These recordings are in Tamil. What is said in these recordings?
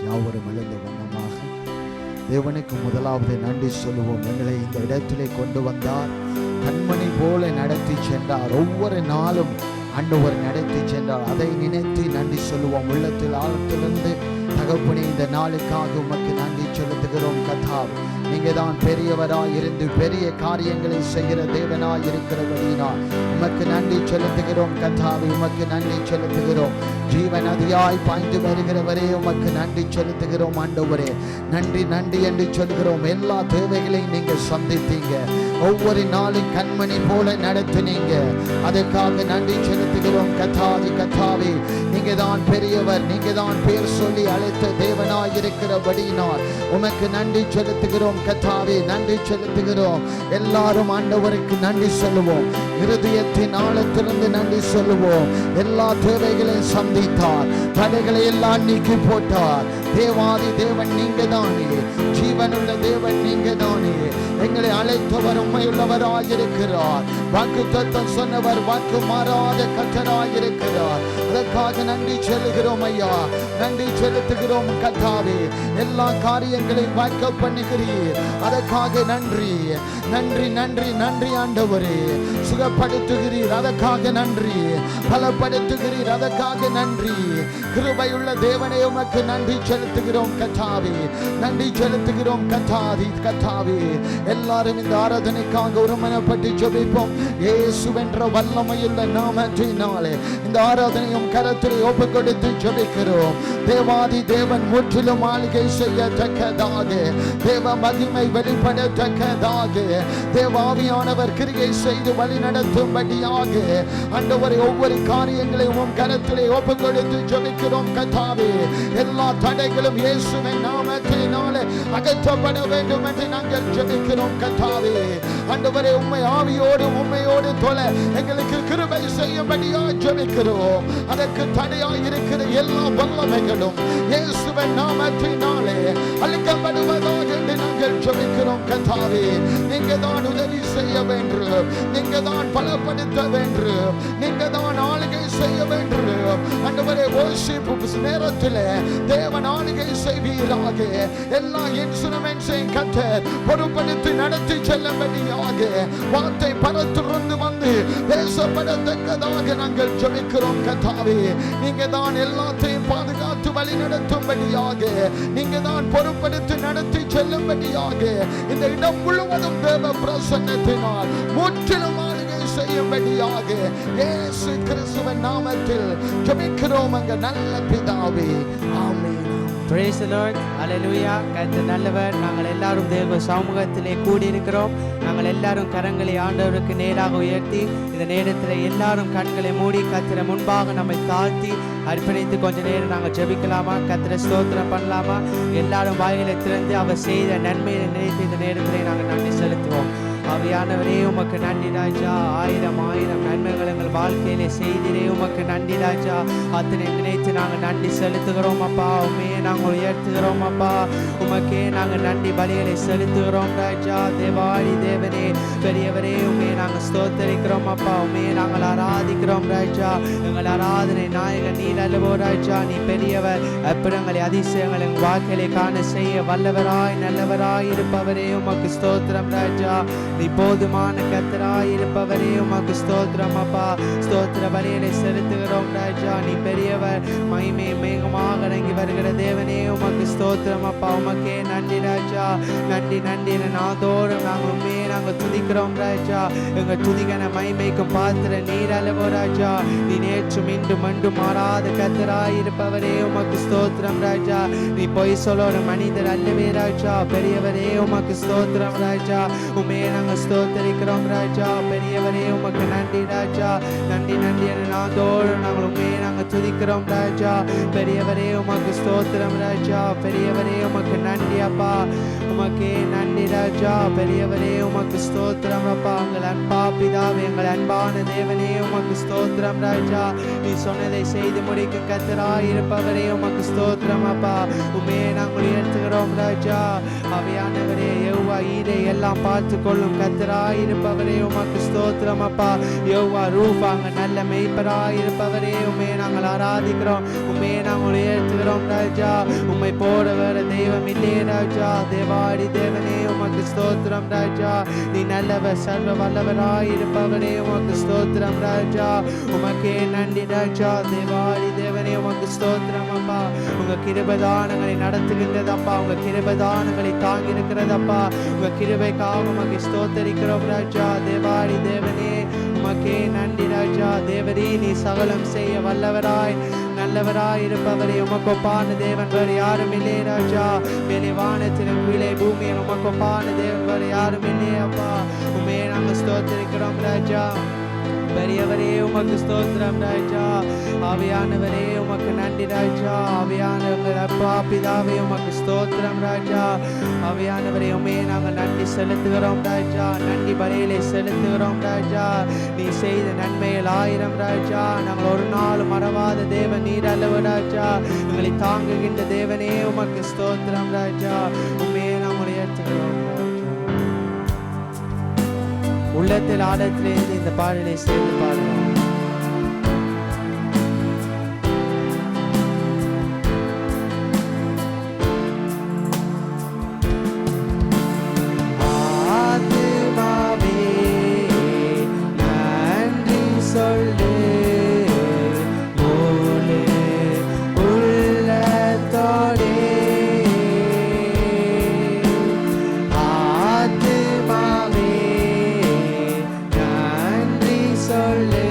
யாவரும் எழுந்த வண்ணமாக தேவனுக்கு முதலாவது நன்றி சொல்லுவோம். எங்களை இந்த இடத்திலே கொண்டு வந்தார், கண்மணி போல நடத்தி சென்றார். ஒவ்வொரு நாளும் ஆண்டவர் நடத்தி சென்றார். அதை நினைத்து நன்றி சொல்லுவோம். உள்ளத்தில் ஆழத்திலிருந்து தகப்பனே, இந்த நாளுக்காக உமக்கு நன்றி செலுத்துகிறோம். கர்த்தாவே, நீங்க தான் பெரியவராய் இருந்து பெரிய காரியங்களை செய்கிற தேவனாய் இருக்கிறபடியினால் உமக்கு நன்றி செலுத்துகிறோம். கர்த்தாவே, உமக்கு நன்றி செலுத்துகிறோம். ஜீவன் அதியாய் பாய்ந்து வருகிறவரே, உமக்கு நன்றி செலுத்துகிறோம். ஆண்டவரே, நன்றி நன்றி என்று சொல்கிறோம். எல்லா தேவைகளையும் நீங்க சந்தித்தீங்க. ஒவ்வொரு நாளும் கண்மணி போல நடத்தினீங்க. அதற்காக நன்றி செலுத்துகிறோம். கர்த்தாவே, கர்த்தாவே, நீங்க தான் பெரியவர். நீங்க தான் பேர் சொல்லி அழைத்த தேவனாய் இருக்கிறபடியினால் உமக்கு நன்றி செலுத்துகிறோம். கர்த்தாவே, நன்றி செலுத்துகிறோம். எல்லாரும் ஆண்டவருக்கு நன்றி சொல்லுவோம். இருதயத்தின் ஆழத்திலிருந்து நன்றி சொல்லுவோம். எல்லா தேவைகளையும் சந்தித்தார், தடைகளை எல்லாம் நீக்கி போட்டார். தேவாதி தேவன் நீங்க தானே, ஜீவனுள்ள தேவன் நீங்க தானே. எங்களை அழைத்தவர் உண்மையுள்ளவராயிருக்கிறார். வாக்கு தத்தம் சொன்னவர் வாக்கு மாறாத கர்த்தராயிருக்கிறார். அதற்காக நன்றி செலுகிறோம் ஐயா, நன்றி செலுத்துகிறோம். கர்த்தாவே, எல்லா காரியங்களையும் வாய்க்க பண்ணுகிறீர். அதற்காக நன்றி நன்றி நன்றி நன்றி. ஆண்டவரே, சுகப்படுத்துகிறீர். அதற்காக நன்றி. பலப்படுத்துகிறீர். அதற்காக நன்றி. கிருபையுள்ள தேவனே, உமக்கு நன்றி செலுத்துகிறோம். கர்த்தாவே, நன்றி செலுத்துகிறோம். கர்த்தாவே, கர்த்தாவே, எல்லாரும் இந்த ஆராதனைக்காக ஒருமனப்பட்டு ஜெபிப்போம். இயேசுவென்ற வல்லமையுள்ள நாமத்தினாலே இந்த ஆராதனையும் கரத்திலே ஒப்பு கொடுத்து ஜெபிக்கிறோம். தேவாதி தேவன் முற்றிலும் ஆளுகை செய்யத்தக்கதாக, தேவ மகிமை வெளிப்படத்தக்கதாக, தேவாவியானவர் கிரியை செய்து வழி நடத்தும்படியாக ஆண்டவரை ஒவ்வொரு காரியங்களையும் கரத்திலே ஒப்பு கொடுத்து ஜெபிக்கிறோம். கர்த்தாவே, எல்லா தடைகளும் இயேசுவின் நாமத்தினாலே அகற்றப்பட வேண்டும் என்று நாங்கள் ஜெபிக்கிறோம். கர்த்தாவே, ஆண்டவரே, உம்மை ஆவியோடு உண்மையோடு தொலை எங்களுக்கு கிருபை செய்யும்படியாக ஜெபிக்கிறோம். அதற்கு தடையாய் இருக்கிற எல்லா வல்லமைகளும் இயேசுவின் நாமத்தினாலே அழிக்கப்படுவதாக என்று நாங்கள் ஜெபிக்கிறோம். கர்த்தாவே, நீங்க தான் உதவி செய்ய வேண்டும், நீங்க தான் பலப்படுத்த வேண்டும், நீங்க தான் ஆளுகை செய்ய வேண்டும். ஆண்டவரே, worship நேரத்தில் தேவன் ஆளுகை செய்வீராக. எல்லா இன்ஸ்ட்ருமெண்ட்ஸையும் கர்த்தர் பொறுப்படுத்தி நடத்தி செல்லும்படியாக வார்த்தை பரத்திலிருந்து வந்து பேசப்படத்தக்கதாக நாங்கள் ஜெபிக்கிறோம். கர்த்தாவே, நீங்க தான் எல்லாத்தையும் பாதுகாத்து வழி நடத்தும்படியாக, நீங்க தான் பொறுப்படுத்தி நடத்தி செல்லும்படியாக இந்த இடம் முழுவதும் தேவ பிரசன்னத்தினால் முற்றிலும் ஆளுகை செய்யும்படியாக இயேசு கிறிஸ்துவின் நாமத்தில் ஜெபிக்கிறோம் எங்கள் நல்ல பிதாவே. ஆமென். Praise the Lord. Hallelujah. கர்த்தர் நல்லவர். நாங்கள் எல்லாரும் தேவ சமூகத்திலே கூடியிருக்கிறோம். நாங்கள் எல்லாரும் கரங்களை ஆண்டவருக்கு நேராக உயர்த்தி இந்த நேரத்தில் எல்லாரும் கண்களை மூடி கர்த்தரை முன்பாக நம்மை தாழ்த்தி அர்ப்பணித்து கொஞ்ச நேரம் நாங்கள் ஜெபிக்கலாமா? கர்த்தரை ஸ்தோத்திரம் பண்ணலாமா? எல்லாரும் வாயிலை திறந்து அவர் செய்த நன்மையை நினைத்து இந்த நேரத்திலே நாங்கள் நன்றி செலுத்துவோம். ஆவியானவரே, உமக்கு நன்றி ராஜா. ஆயிரம் ஆயிரம் நன்மைகள் எங்கள் வாழ்க்கையிலே செய்திரே, உமக்கு நன்றி ராஜா. அத்தனை நினைத்து நாங்கள் நன்றி செலுத்துகிறோம் அப்பா. உண்மையை நாங்கள் உயர்த்துகிறோம் அப்பா. உமக்கே நாங்கள் நன்றி பலிகளை செலுத்துகிறோம் ராஜா. தேவாடி தேவனே, பெரியவரே, உண்மையை நாங்கள் ஸ்தோத்தரிக்கிறோம் அப்பா. உண்மையை நாங்கள் ஆராதிக்கிறோம் ராஜா. எங்கள் ஆராதனை நாயகன் நீர் அல்லவோ ராஜா. நீ பெரியவர், அற்புதங்களை அதிசயங்கள் எங்கள் வாழ்க்கையிலே காண செய்ய வல்லவராய் நல்லவராய் இருப்பவரே, உமக்கு ஸ்தோத்திரம் ராஜா. நீ போதுமான கர்த்தராய் இருப்பவரே, உமக்கு ஸ்தோத்திரம் அப்பா. ஸ்தோத்திர பலிகளை செலுத்துகிறோம் ராஜா. நீ பெரியவர், மகிமை மேகமாக இறங்கி வருகிற தேவனே, உமக்கு ஸ்தோத்திரம் அப்பா. உமக்கே நன்றி ராஜா. நன்றி நன்றி. நாதோறும் நாங்கள் உண்மையை நாங்கள் துதிக்கிறோம் ராஜா. எங்கள் துதிகன மகிமைக்கும் பாத்திர நீர் அல்லவோ ராஜா. நீ நேற்றும் இன்றும் மண்டும் மாறாத கர்த்தராய் இருப்பவரே, உமக்கு ஸ்தோத்திரம் ராஜா. நீ பொய் சொல்லோட மனிதர் அல்லவே ராஜா. பெரியவரே, உமக்கு ஸ்தோத்திரம் ராஜா. உண்மையை நாங்கள் ஸ்தோத்தரிக்கிறோம் ராஜா. பெரியவரே, உமக்கு நன்றி ராஜா. நன்றி நன்றி என நாதோறும் நாங்கள் உண்மையை நாங்கள் துதிக்கிறோம் ராஜா. பெரியவரே, உமக்கு ஸ்தோத்திரம் ராஜா. பெரியவரே, உமக்கு நன்றி அப்பா. உமக்கே நன்றி ராஜா. பெரியவரே, உமக்கு ஸ்தோத்திரம் அப்பா. எங்கள் அன்பா பிதாவே, எங்கள் அன்பான தேவனே, உமக்கு ஸ்தோத்திரம் ராஜா. நீ சொன்னதை செய்து முடிக்கும் கர்த்தராய் இருப்பவரே, உமக்கு ஸ்தோத்திரம் அப்பா. உண்மையை நாங்கள் உயர்த்துகிறோம் ராஜா. அவையானவரே, யெகோவா ஈரே எல்லாம் பார்த்து கொள்ளும் கர்த்தராய் இருப்பவரே, உமக்கு ஸ்தோத்திரம் அப்பா. யெகோவா ரூஃபா, அங்க நல்ல மேய்ப்பராய் இருப்பவரே, உண்மையை நாங்கள் ஆராதிக்கிறோம். உண்மையை நாங்கள் உயர்த்துகிறோம் ராஜா. உம்மை போல வேற தெய்வம் இல்லையே ராஜா. தேவாடி தேவனே உமக்கு ஸ்தோத்திரம் ராஜா. நீ நல்லவர், சர்வ வல்லவராய் இருப்பவரே உமக்கு ஸ்தோத்திரம் ராஜா. உமக்கே நன்றி ராஜா. தேவாடி தேவனே உமக்கு ஸ்தோத்திரம் அப்பா. உங்க கிருபைதானங்களை நடத்துகின்றதப்பா. உங்க கிருபைதானங்களை தாங்கி இருக்கிறதப்பா. உங்க கிருபைக்காக உமக்கு ஸ்தோத்தரிக்கிறோம் ராஜா. தேவாடி தேவனே உமக்கே நன்றி ராஜா. தேவரே நீ சகலம் செய்ய வல்லவராய் நல்லவராய் இருப்பவரே. உமக்கொப்பான தேவன் வேறு யாரும் இல்லை ராஜா. மேலே வானத்திலும் கீழே பூமியில் உமக்கொப்பான தேவன் வேறு யாரும் இல்லை அப்பா. உண்மையை நாங்கள் ஸ்தோத்திரிக்கிறோம் ராஜா. பெரியவரே உமக்கு ஸ்தோத்திரம் ராஜா. ஆவியானவரே உமக்கு நன்றி ராஜா. ஆவியானவர் அப்பா பிதாவே உமக்கு ஸ்தோத்திரம் ராஜா. ஆவியானவரே உண்மையை நாங்கள் நன்றி செலுத்துகிறோம் ராஜா. நன்றி பலியிலே செலுத்துகிறோம் ராஜா. நீ செய்த நன்மைகள் 1000 ராஜா. நாங்கள் ஒரு நாள் மறவாத தேவன் நீர் அல்லவ ராஜா. எங்களை தாங்குகின்ற தேவனே உமக்கு ஸ்தோத்திரம் ராஜா. உண்மையை நாங்கள் உயர்த்துகிறோம் ராஜா. உள்ளத்தில் ஆழத்திலிருந்து இந்த பாடலை சேர்ந்து பாடுவோம். ஆத்துமாவே நன்றி சொல்லு, முழு உள்ளத்தோடே. ஆத்துமாவே சொல்லு,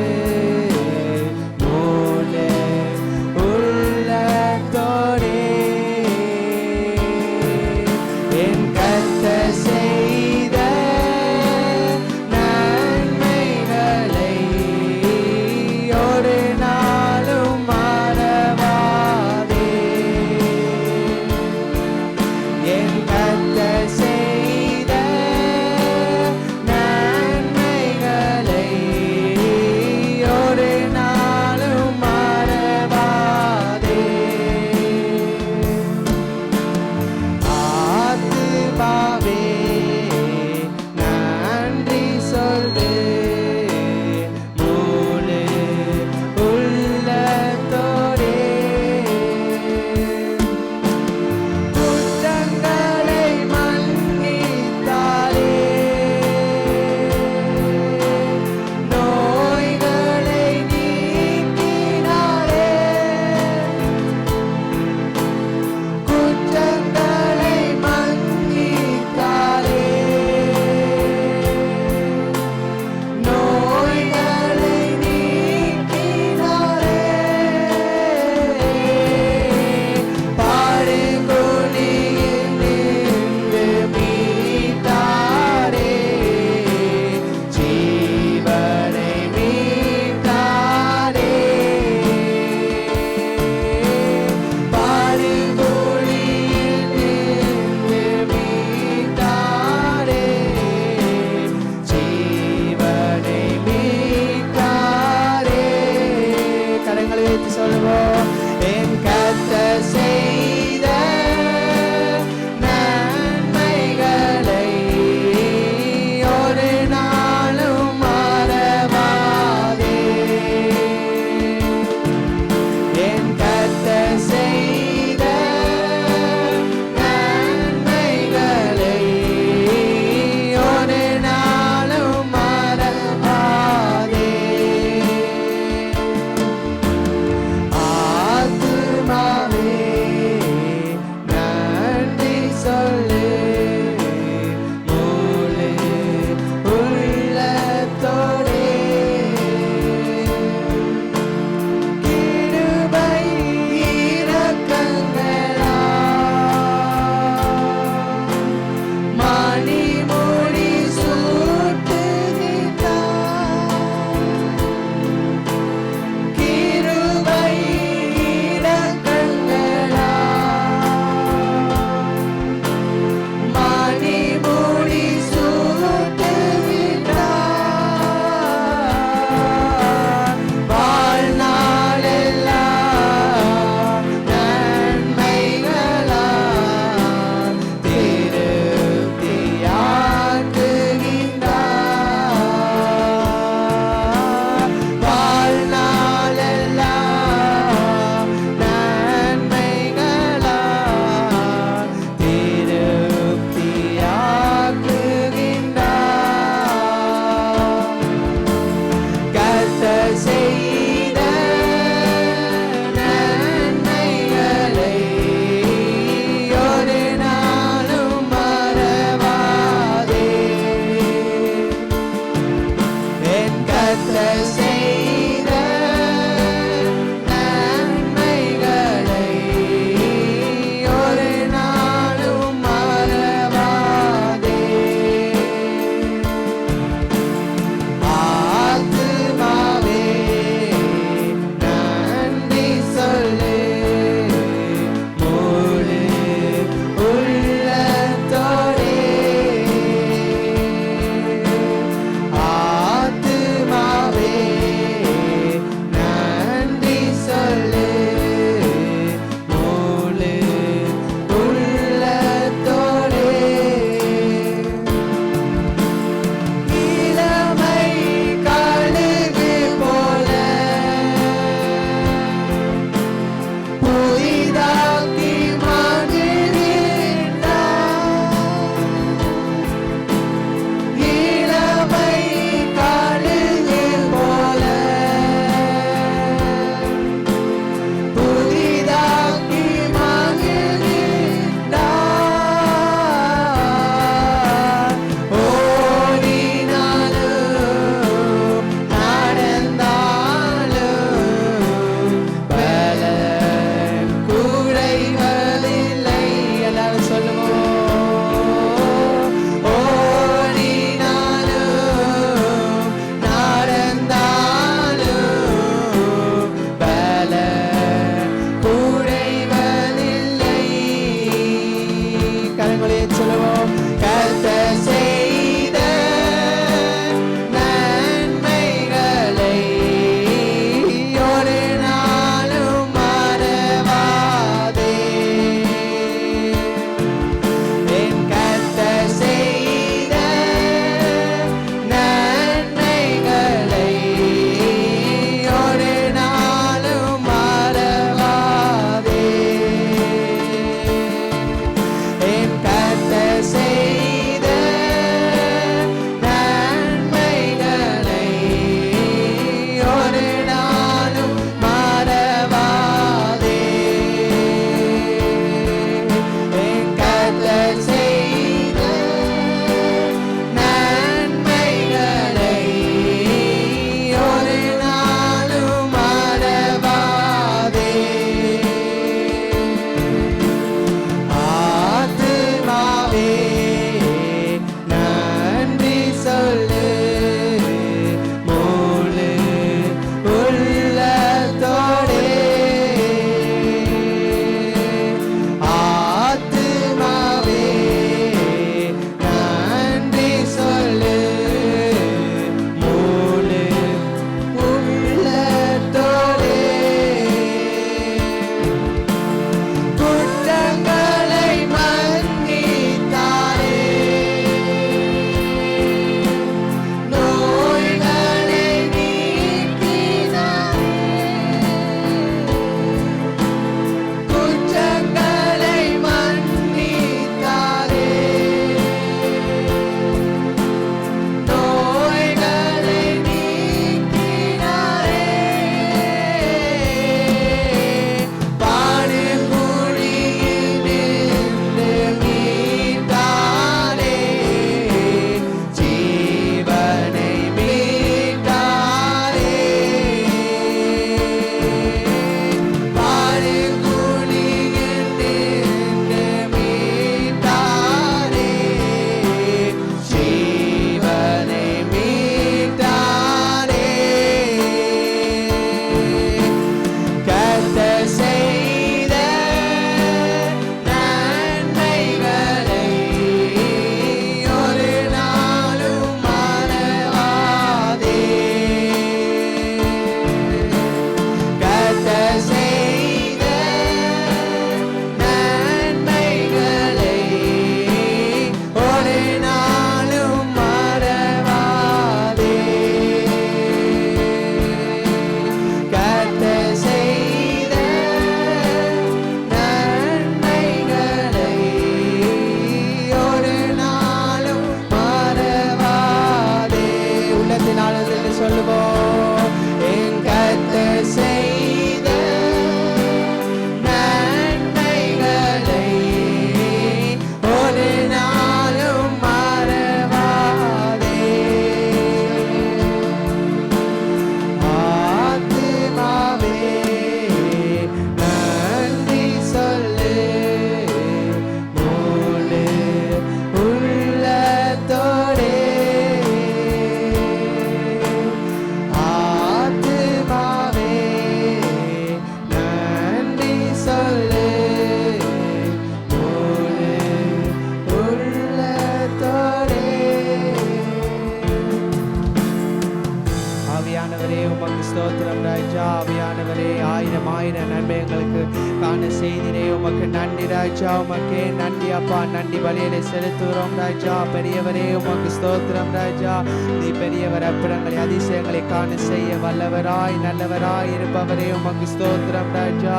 ராஜா. உமக்கே நன்றி அப்பா, நன்றி பலியிலே செலுத்துகிறோம் ராஜா. பெரியவரே உமக்கு ஸ்தோத்திரம் ராஜா. நீ பெரியவர், அற்புதங்களை அதிசயங்களை காண செய்ய வல்லவராய் நல்லவராய் இருப்பவரே உமக்கு ஸ்தோத்திரம் ராஜா.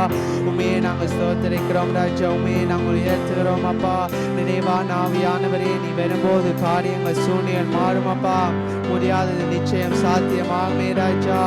உமையே நாங்கள் ஸ்தோத்திரிக்கிறோம் ராஜா. உமையே நாங்கள் உயர்த்துகிறோம் அப்பா. நினைவான ஆவியானவரே, நீ வரும்போது காரியங்கள் சூழ்நிலை மாறும் அப்பா. முடியாதது நிச்சயம் சாத்தியமாகுமே ராஜா.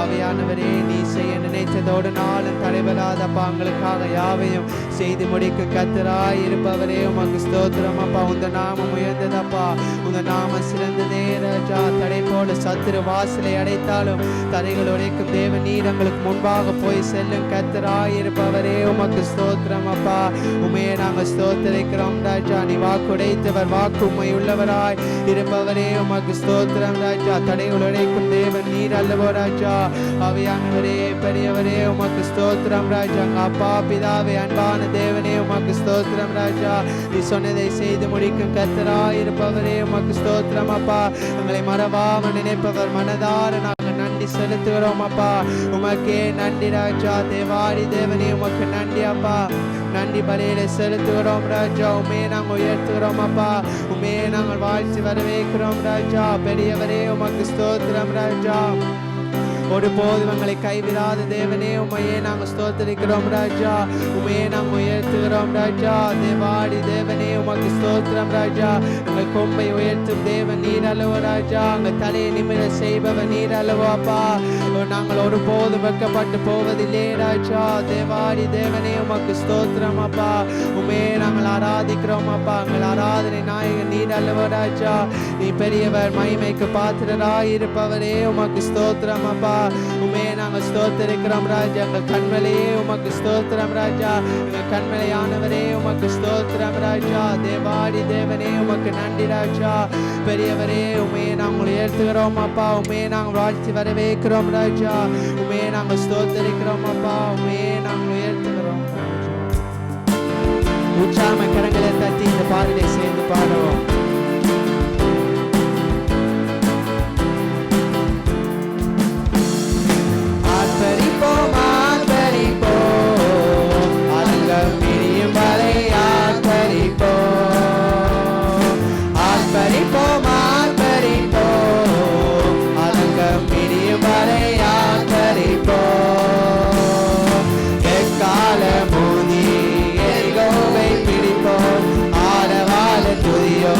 ஆவியானவரே, நீ செய்ய நினைத்ததோடு நாளும் தடைபடாத பாங்களுக்காக யாவையும் செய்து முடிக்க கர்த்தராய் இருப்பவரே உமக்கு ஸ்தோத்திரம் அப்பா. உந்த நாமம் உயர்ந்ததப்பா, உந்த நாமம் சிறந்ததே ராஜா. தடை போல சத்துரு வாசலை அடைத்தாலும் தடைகள் உடைக்கும் தேவன் நீர் எங்களுக்கு முன்பாக போய் செல்லும் கர்த்தராய் இருப்பவரே உமக்கு ஸ்தோத்திரம் அப்பா. உமையை நாங்கள் ஸ்தோத்திரிக்கிறோம் ராஜா. நீ வாக்குடைத்தவர், வாக்கு உண்மை உள்ளவராய் இருப்பவரே உமக்கு ஸ்தோத்திரம் ராஜா. தடைகள் உடைக்கும் தேவன் நீர் அல்லவோ ராஜா. ஆவியானவரே, பெரியவரே உமக்கு ஸ்தோத்திரம் ராஜா. அப்பா பிதாவே, அன்பான தேவனே உமக்கு ஸ்தோத்திரம் ராஜா. நீ சொன்னதை செய்து முடிக்கும் கர்த்தராய் இருப்பவரே உமக்கு ஸ்தோத்திரம் அப்பா. எங்களை மறவாம நினைப்பவர் மனதார நாங்கள் நன்றி செலுத்துகிறோம் அப்பா. உமக்கே நன்றி ராஜா. தேவாடி தேவனே உமக்கு நன்றி அப்பா. நன்றி பலியில செலுத்துகிறோம் ராஜா. உமையை நாங்கள் உயர்த்துகிறோம் அப்பா. உமையை நாங்கள் வாழ்த்தி வரவேற்கிறோம் ராஜா. பெரியவரே உமக்கு ஸ்தோத்திரம் ராஜா. ஒருபோதும் எங்களை கைவிடாத தேவனே உமையே நாங்கள் ஸ்தோத்திரிக்கிறோம் ராஜா. உமையே நாங்கள் உயர்த்துகிறோம் ராஜா. தேவாடி தேவனே உமக்கு ஸ்தோத்திரம் ராஜா. எங்கள் கொம்பை உயர்த்தும் தேவன் நீர் அல்லவோ ராஜா. எங்கள் தலையை நிமிர செய்பவன் நீர் அல்லவோ அப்பா. நாங்கள் ஒருபோதும் வெட்கப்பட்டு போவதில்லை ராஜா. தேவாடி தேவனே உமக்கு ஸ்தோத்திரம் அப்பா. உமையே நாங்கள் ஆராதிக்கிறோம் அப்பா. எங்கள் ஆராதனை நாயகன் நீர் அல்லவோ ராஜா. நீ பெரியவர், மகிமைக்கு பாத்திரராய் இருப்பவரே உமக்கு ஸ்தோத்திரம் அப்பா. உமையை நாங்கள் ஸ்தோத்திரிக்கிறோம் ராஜா. எங்கள் கண்மலையே உமக்கு ஸ்தோத்திரம் ராஜா. எங்கள் கண்மலையானவரே உமக்கு ஸ்தோத்திரம் ராஜா. தேவாடி தேவனே உமக்கு நன்றி ராஜா. பெரியவரே, உமையை நாங்கள் உயர்த்துகிறோம் அப்பா. உமையை நாங்கள் வாழ்த்தி வரவேற்கிறோம் ராஜா. உமையை நாங்கள் ஸ்தோத்திரிக்கிறோம் அப்பா. உமையை நாங்கள் உயர்த்துகிறோம் ராஜா. உற்சாக கரங்களை தட்டி இந்த பாடலை சேர்ந்து பாடுவோம். ஆர்ப்பரிப்போம் ஆர்ப்பரிப்போம், அலங்கம் பிரியும் வரை ஆர்ப்பரிப்போம். ஆர்ப்பரிப்போம் ஆர்ப்பரிப்போம், அலங்கம் பிரியும் வரை ஆர்ப்பரிப்போம். எக்காலம் ஊதி எரிகோவை பிடிப்போம், ஆரவாள துதியோ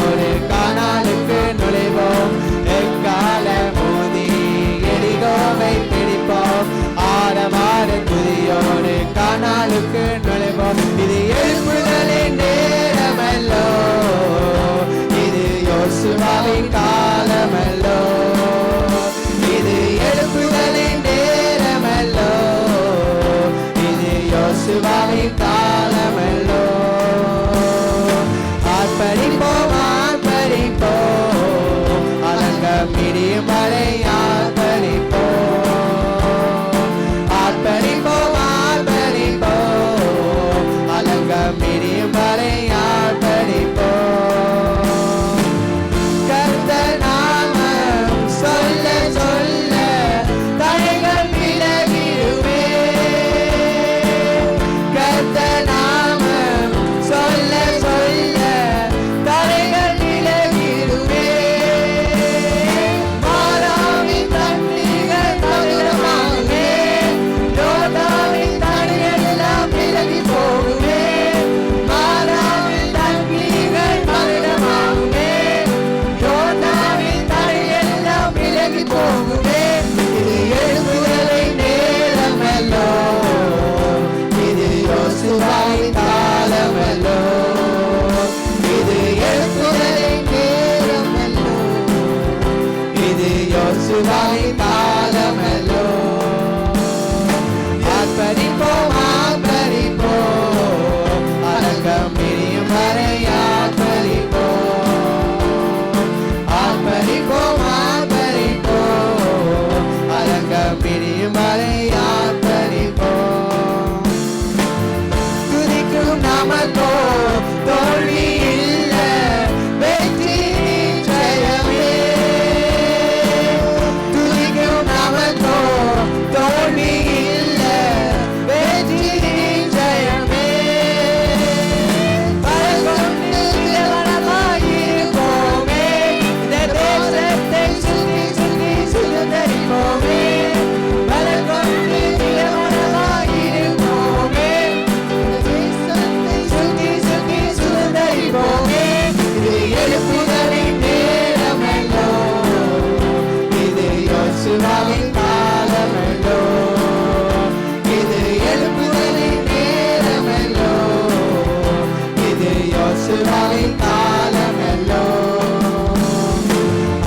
யோசுவாவின் காலமெல்லோ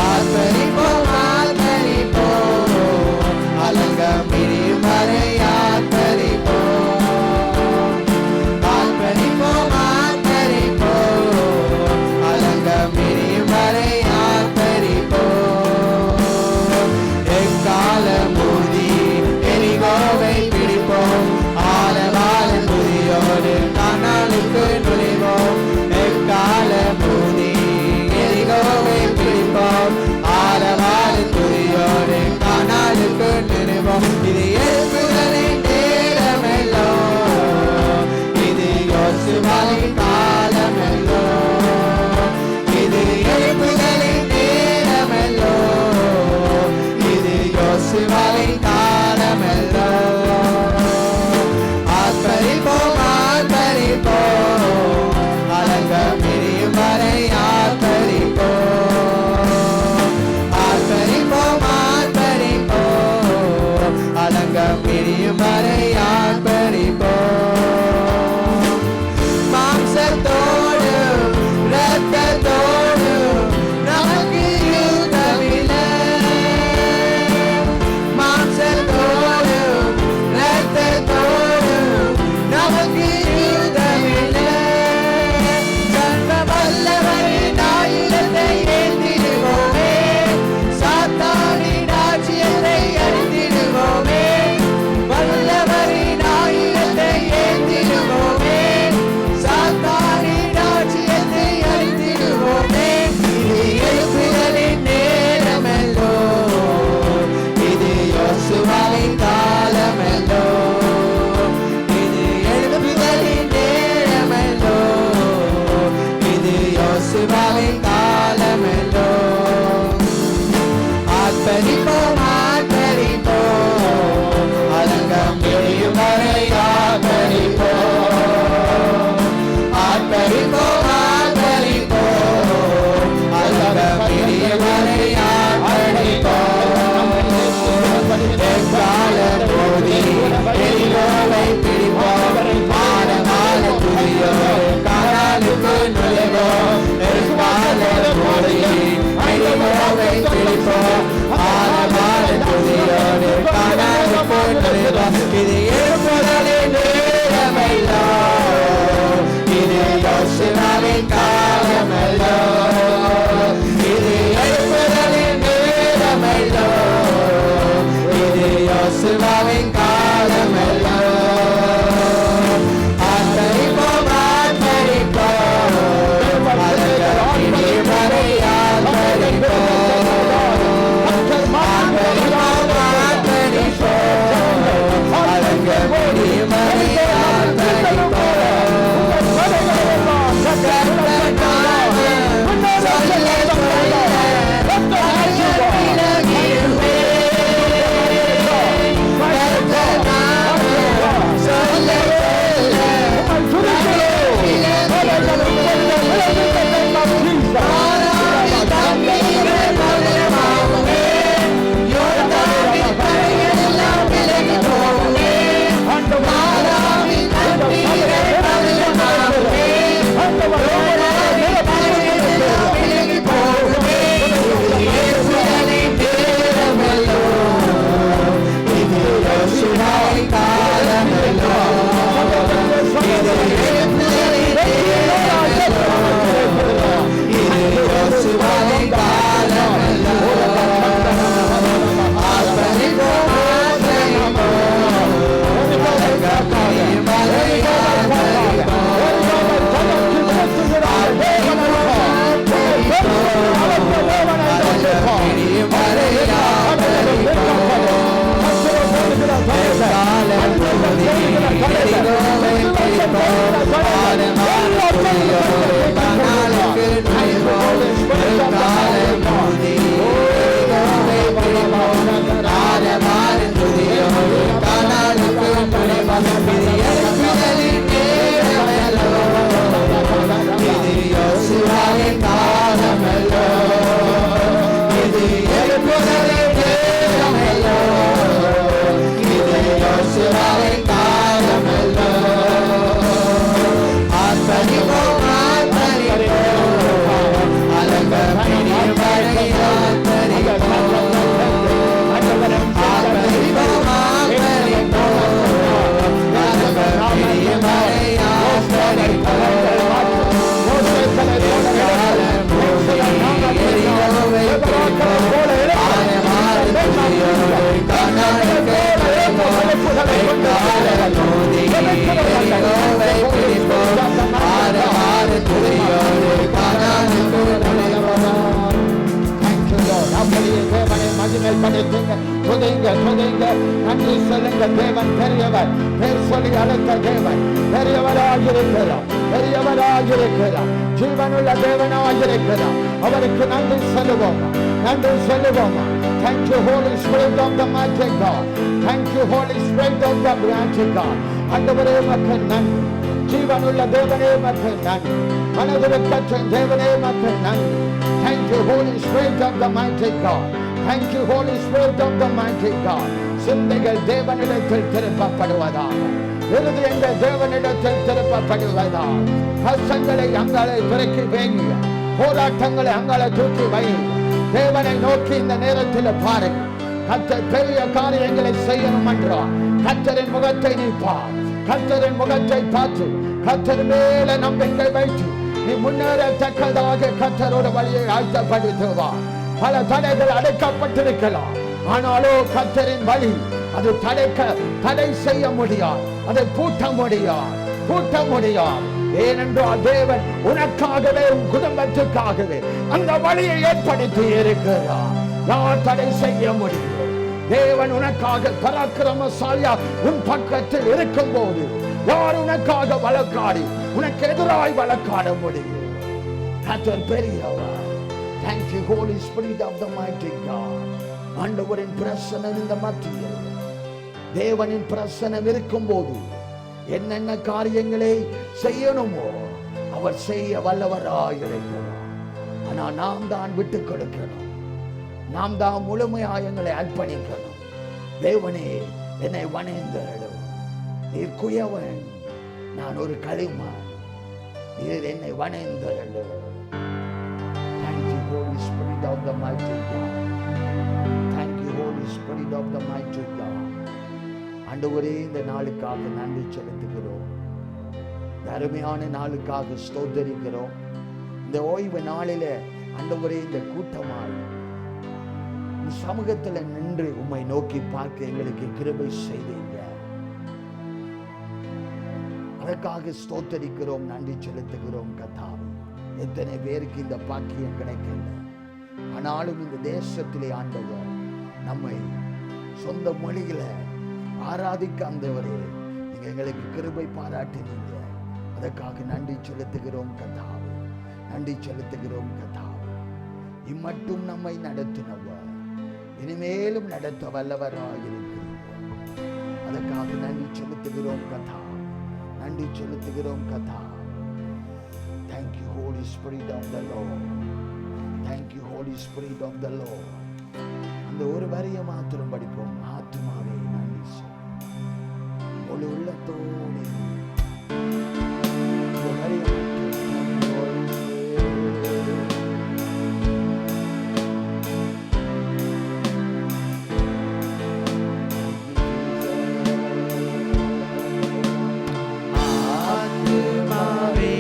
ஆர்ப்பரிப்போம் ஆர்ப்பரிப்போம் அலங்கம் விரியும் வரை ஆர்ப்பரிப்போம் ஆர்ப்பரிப்போம் ஆர்ப்பரிப்போம் அலங்கம் விரியும் வரை ஆர்ப்பரிப்போம் எக்காலம் ஊதி எரிகோவை பிடிப்போம் ஆலவால துதியோடு கானானுக்கு நுழைவோம் எக்காலம் ஊதி எரிகோவை பிடிப்போம் ஆலவால துதியோடு கானானுக்கு நுழைவோம் இது எழுப்புதலின் நேரமெல்லோ இது யோசுவாவின் காலமெல்லோ இது எழுப்புதலின் நேரமெல்லோ இது யோசுவாவின் காலமெல்லோ ஆர்ப்பரிப்போம் ஆர்ப்பரிப்போம் அலங்கம் விரியும் வரை ஆர்ப்பரிப்போம் ஆர்ப்பரிப்போம் ஆர்ப்பரிப்போம் அலங்கம் விரியும் வரை ஆர்ப்பரிப்போம் மாம்சத்தோடு இரத்தத்தோடு நமக்கு யுத்தமில்லை மாம்சத்தோடு இரத்தத்தோடு நமக்கு யுத்தமில்லை சர்வ வல்லவரின் ஆயுதத்தை ஏந்திடுவோமே சாத்தானின் ராஜ்யத்தை அழித்திடுவோமே வல்லவரின் ஆயுதத்தை ஏந்திடுவோமே சாத்தானின் ராஜ்யத்தை அழித்திடுவோமே இது எழுப்புதலின் நேரமெல்லோ இது யோசுவாவின் காலமெல்லோ இது எழுப்புதலின் நேரமெல்லோ இது யோசுவாவின் காலமெல்லோ ஆர்ப்பரிப்போம் ஆர்ப்பரிப்போம் அலங்கம் விரியும் வரை ஆர்ப்பரிப்போம் ஆர்ப்பரிப்போம் ஆர்ப்பரிப்போம் அலங்கம் விரியும் வரை ஆர்ப்பரிப்போம் எக்காலம் ஊதி எரிகோவை பிடிப்போம் ஆலவால துதியோடு கானானுக்கு நுழைவோம் எக்காலம் ஊதி எரிகோவை பிடிப்போம் ஆலவால துதியோடு கானானுக்கு நுழைவோம் இது எழுப்புதலின் நேரமெல்லோ இது யோசுவாவின் காலமெல்லோ இது எழுப்புதலின் நேரமெல்லோ இது யோசுவாவின் காலமெல்லோ ஆர்ப்பரிப்போம் ஆர்ப்பரிப்போம் அலங்கம் விரியும் வரை ஆர்ப்பரிப்போம் ஆர்ப்பரிப்போம் ஆர்ப்பரிப்போம் அலங்கம் விரியும் வரை தேவன் பெரியவர். பேர் சொல்லி அழைத்த தேவன் பெரியவராயிருக்கிறார், பெரியவராயிருக்கிறார், ஜீவனுள்ள தேவனாயிருக்கிறார். அவருக்கு நன்றி சொல்லுவோமா, நன்றி சொல்லுவோமா. Thank you Holy Spirit of the mighty God. Thank you Holy Spirit of the mighty God. ஆண்டவரே உமக்கு நன்றி, ஜீவனுள்ள தேவனே உமக்கு நன்றி, மனதிற்கற்ற தேவனே உமக்கு நன்றி. Thank you Holy Spirit of the mighty God. Thank you Holy Spirit of the mighty God. சிந்தைகள் தேவனிடத்தில் திருப்பப்படுவதாக, இருதயங்கள் தேவனிடத்தில் திருப்பப்படுவதாக. கஷ்டங்களை அங்காலே துறக்கி வைங்க, போராட்டங்களை அங்காலே தூக்கி வைங்க. தேவனை நோக்கி இந்த நேரத்தில் பாருங்க. கர்த்தர் பெரிய காரியங்களை செய்யணும் என்றார். கர்த்தரின் முகத்தை நீ பார், கர்த்தரின் முகத்தை பார்த்து கர்த்தர் மேல நம்பிக்கை வைத்து நீ முன்னேறத்தக்கதாக கர்த்தரோட வழியை ஆயத்தப்படுத்துவார். பல தடைகள் அடைக்கப்பட்டிருக்கலாம், ஆனாலோ கர்த்தரின் வழி அது தடை செய்ய முடியாது, அதை பூட்ட முடியாது. ஏனென்றால் தேவன் உனக்காகவே உன் குடும்பத்துக்காகவே அந்த வழியை ஏற்படுத்தி இருக்கிறார். யார் தடை செய்ய முடியும்? தேவன் உனக்காக பராக்கிரமசாலியா உன் பக்கத்தில் இருக்கும் போது யார் உனக்காக வழக்காடி உனக்கு எதிராய் வழக்காட முடியும்? கர்த்தர் பெரியவர். Thank you Holy Spirit of the mighty God. ஆண்டவரின் பிரசன்னம் இந்த மத்தியில், தேவனின் பிரசன்னம் இருக்கும் போது என்னென்ன காரியங்களை செய்யணுமோ அவர் செய்ய வல்லவராயிருக்கிறார். ஆனா நாம் தான் விட்டு கொடுக்கணும், நாம் தான் முழுமையாக எங்களை அர்ப்பணிக்கணும். தேவனே என்னை வணங்குகிறோம், நீர் குயவன், நான் ஒரு களிமண், நீர் என்னை வணங்குகிறோம். Thank you Holy Spirit of the mighty God. Thank you Holy Spirit of the mighty God. ஆண்டவரே இந்த நாளுக்காக நன்றி செலுத்துகிறோம், அருமையான நாளுக்காக ஸ்தோத்தரிக்கிறோம். இந்த ஓய்வு நாளில ஆண்டவரே இந்த கூட்டமாய் சமூகத்தில் நின்று உம்மை நோக்கி பார்க்க எங்களுக்கு கிருபை செய்தீங்க. அதற்காக ஸ்தோத்தரிக்கிறோம், நன்றி செலுத்துகிறோம். கர்த்தாவே, எத்தனை பேருக்கு இந்த பாக்கியம் கிடைக்கல, ஆனாலும் இந்த தேசத்திலே ஆண்டவர் நம்மை சொந்த மொழியில ஆராதிக்க ஆண்டவரே நீங்க எங்களுக்கு கிருபை பாராட்டினீங்க. அதற்காக நன்றி செலுத்துகிறோம் கர்த்தாவே, நன்றி செலுத்துகிறோம் கர்த்தாவே. இம்மட்டும் நம்மை நடத்தினவர் இனிமேலும் நடத்த வல்லவராயிருக்கிறீர்கள். அதற்காக நன்றி செலுத்துகிறோம் கர்த்தாவே, நன்றி செலுத்துகிறோம் கர்த்தாவே. Thank you Holy Spirit of the Lord. Thank you Holy Spirit of the Lord. அந்த ஒரு வரியை மாத்திரம் படிப்போம். ஆத்துமாவே நன்றி சொல், ஒரு உள்ளத்தோடு இந்த வரியை ஆத்மாவே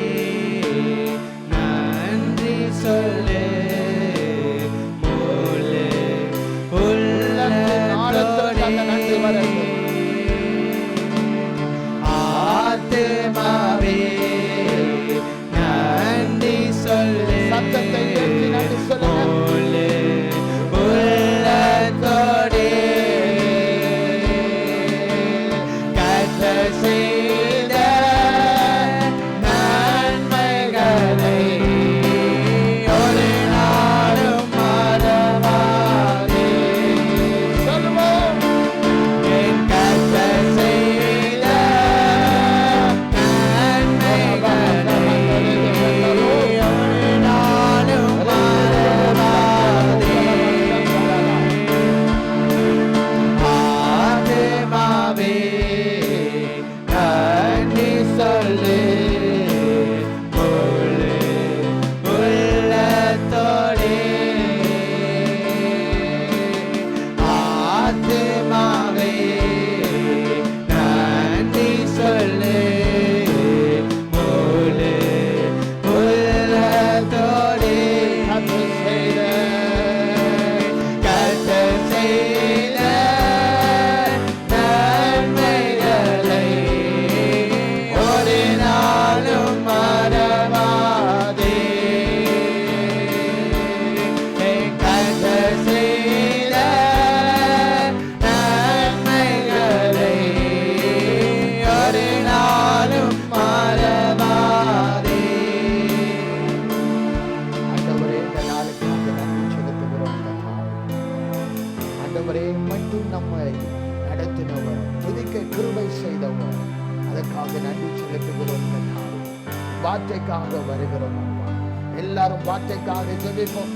வார்த்தைக்காக வருகிறோம் அப்பா. எல்லாரும் வார்த்தைக்காக ஜெபிப்போம்.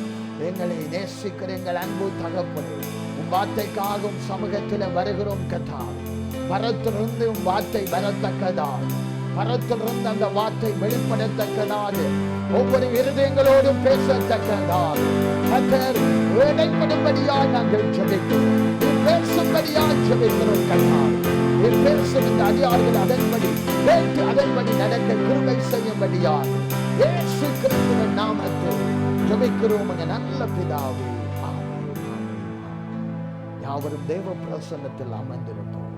எங்களை நேசிக்கிற எங்கள் அன்பு தகப்பனே, உன் வார்த்தைக்காக சமூகத்தில் வருகிறோம் கர்த்தாவே. பரத்திலிருந்து உன் வார்த்தை வரத்தக்கதாக, பரத்திலிருந்து அந்த வார்த்தை வெளிப்படத்தக்கதாக, ஒவ்வொரு இருதயங்களோடும் பேசத்தக்கதாக கர்த்தர் இடைப்படும்படியாய் நாங்கள் ஜெபிக்கிறோம். பேசும்படியாய் ஜெபிக்கிறோம் கர்த்தாவே. பேசும் இந்த அதிகாரிகள் அதன்படி கேட்டு அதன்படி நடக்க கிருபை செய்யும்படியாக இயேசு கிறிஸ்துவின் நாமத்தில் ஜெபிக்கிறோம் எங்கள் நல்ல பிதாவே. ஆமென். யாவரும் தேவ பிரசன்னத்தில் அமர்ந்திருப்போம்.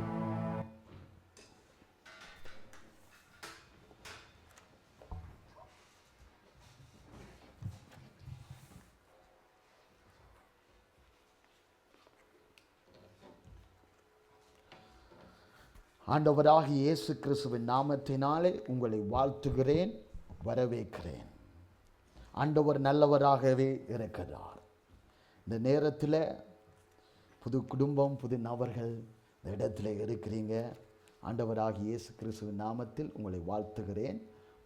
ஆண்டவராகிய இயேசு கிறிஸ்துவின் நாமத்தினாலே உங்களை வாழ்த்துகிறேன், வரவேற்கிறேன். ஆண்டவர் நல்லவராகவே இருக்கிறார். இந்த நேரத்தில் புது குடும்பம், புது நபர்கள் இந்த இடத்துல இருக்கிறீங்க. ஆண்டவராகிய இயேசு கிறிஸ்துவின் நாமத்தில் உங்களை வாழ்த்துகிறேன்,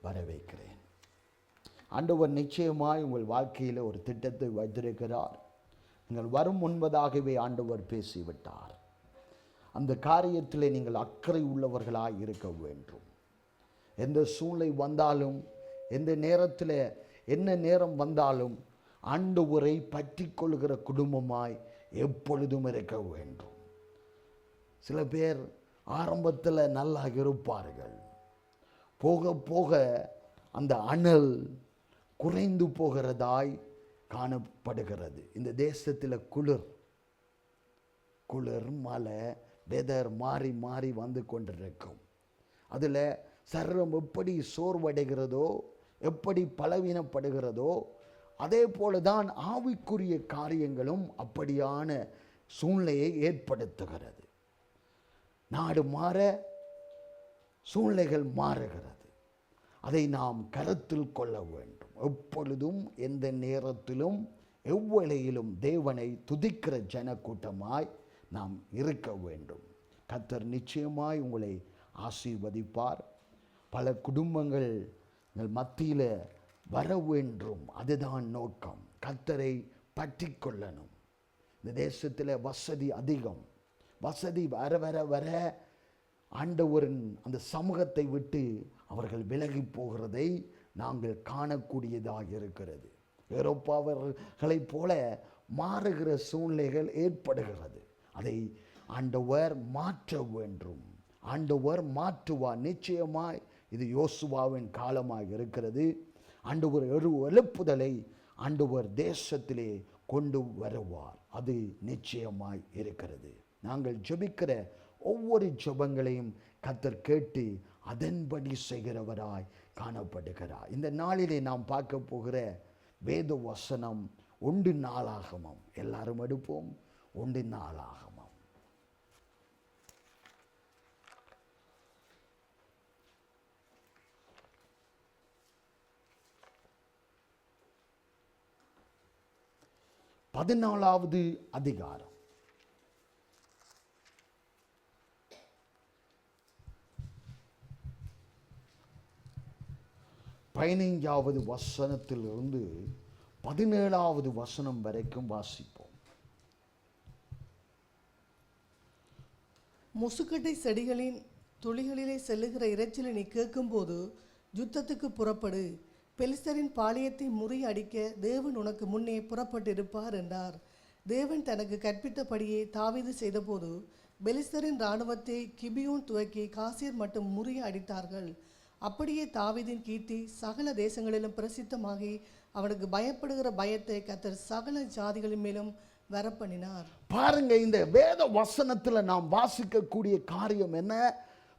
வரவேற்கிறேன். ஆண்டவர் நிச்சயமாய் உங்கள் வாழ்க்கையில் ஒரு திட்டத்தை வைத்திருக்கிறார். நீங்கள் வரும் முன்பதாகவே ஆண்டவர் பேசிவிட்டார். அந்த காரியத்திலே நீங்கள் அக்கறை உள்ளவர்களாய் இருக்க வேண்டும். எந்த சூழ்நிலை வந்தாலும், எந்த நேரத்தில் என்ன நேரம் வந்தாலும் ஆண்டவரை பற்றி கொள்கிற குடும்பமாய் எப்பொழுதும் இருக்க வேண்டும். சில பேர் ஆரம்பத்தில் நல்லா இருப்பார்கள், போக போக அந்த அனல் குறைந்து போகிறதாய் காணப்படுகிறது. இந்த தேசத்தில் குளிர் மழை வெதர் மாறி மாறி வந்து கொண்டிருக்கும். அதில் சரீரம் எப்படி சோர்வடைகிறதோ, எப்படி பலவீனப்படுகிறதோ, அதே போல தான் ஆவிக்குரிய காரியங்களும் அப்படியான சூழ்நிலையை ஏற்படுத்துகிறது. நாடு மாற சூழ்நிலைகள் மாறுகிறது. அதை நாம் கருத்தில் கொள்ள வேண்டும். எப்பொழுதும் எந்த நேரத்திலும் எவ்வளையிலும் தேவனை துதிக்கிற ஜனக்கூட்டமாய் நாம் இருக்க வேண்டும். கர்த்தர் நிச்சயமாய் உங்களை ஆசீர்வதிப்பார். பல குடும்பங்கள் மத்தியில் வர வேண்டும். அதுதான் நோக்கம். கர்த்தரை பற்றி கொள்ளணும். இந்த தேசத்தில் வசதி அதிகம். வசதி வர வர வர ஆண்டவரின் அந்த சமூகத்தை விட்டு அவர்கள் விலகி போகிறதை நாங்கள் காணக்கூடியதாக இருக்கிறது. ஐரோப்பாவர்களைப் போல மாறுகிற சூழ்நிலைகள் ஏற்படுகிறது. அதை ஆண்டவர் மாற்ற வேண்டும். ஆண்டவர் மாற்றுவார் நிச்சயமாய். இது யோசுவாவின் காலமாக இருக்கிறது. ஆண்டவர் எழுப்புதலை ஆண்டவர் தேசத்திலே கொண்டு வருவார். அது நிச்சயமாய் இருக்கிறது. நாங்கள் ஜெபிக்கிற ஒவ்வொரு ஜெபங்களையும் கர்த்தர் கேட்டு அதன்படி செய்கிறவராய் காணப்படுகிறார். இந்த நாளிலே நாம் பார்க்க போகிற வேத வசனம் 1 நாளாகமம். எல்லாரும் எடுப்போம். 1 நாளாகமம். பதினாலாவது அதிகாரம். பதினைஞ்சாவது வசனத்திலிருந்து 17வது வசனம் வரைக்கும் வாசிப்போம். முசுக்கட்டை செடிகளின் துளிகளிலே செல்லுகிற இரைச்சலை நீ கேட்கும்போது யுத்தத்துக்கு புறப்படு. பெலிஸ்தரின் பாளையத்தை முறியடிக்க தேவன் உனக்கு முன்னே புறப்பட்டிருப்பார் என்றார். தேவன் தனக்கு கற்பித்தபடியே தாவீது செய்தபோது பெலிஸ்தரின் இராணுவத்தை கிபியோன் துவக்கி காசீர் மட்டும் முறியடித்தார்கள். அப்படியே தாவீதின் கீர்த்தி சகல தேசங்களிலும் பிரசித்தமாகி அவனுக்கு பயப்படுகிற பயத்தை கர்த்தர் சகல ஜாதிகளின் மேலும் வரப்பண்ணினார். பாருங்க, இந்த வேத வசனத்துல நாம் வாசிக்கக்கூடிய காரியம் என்ன?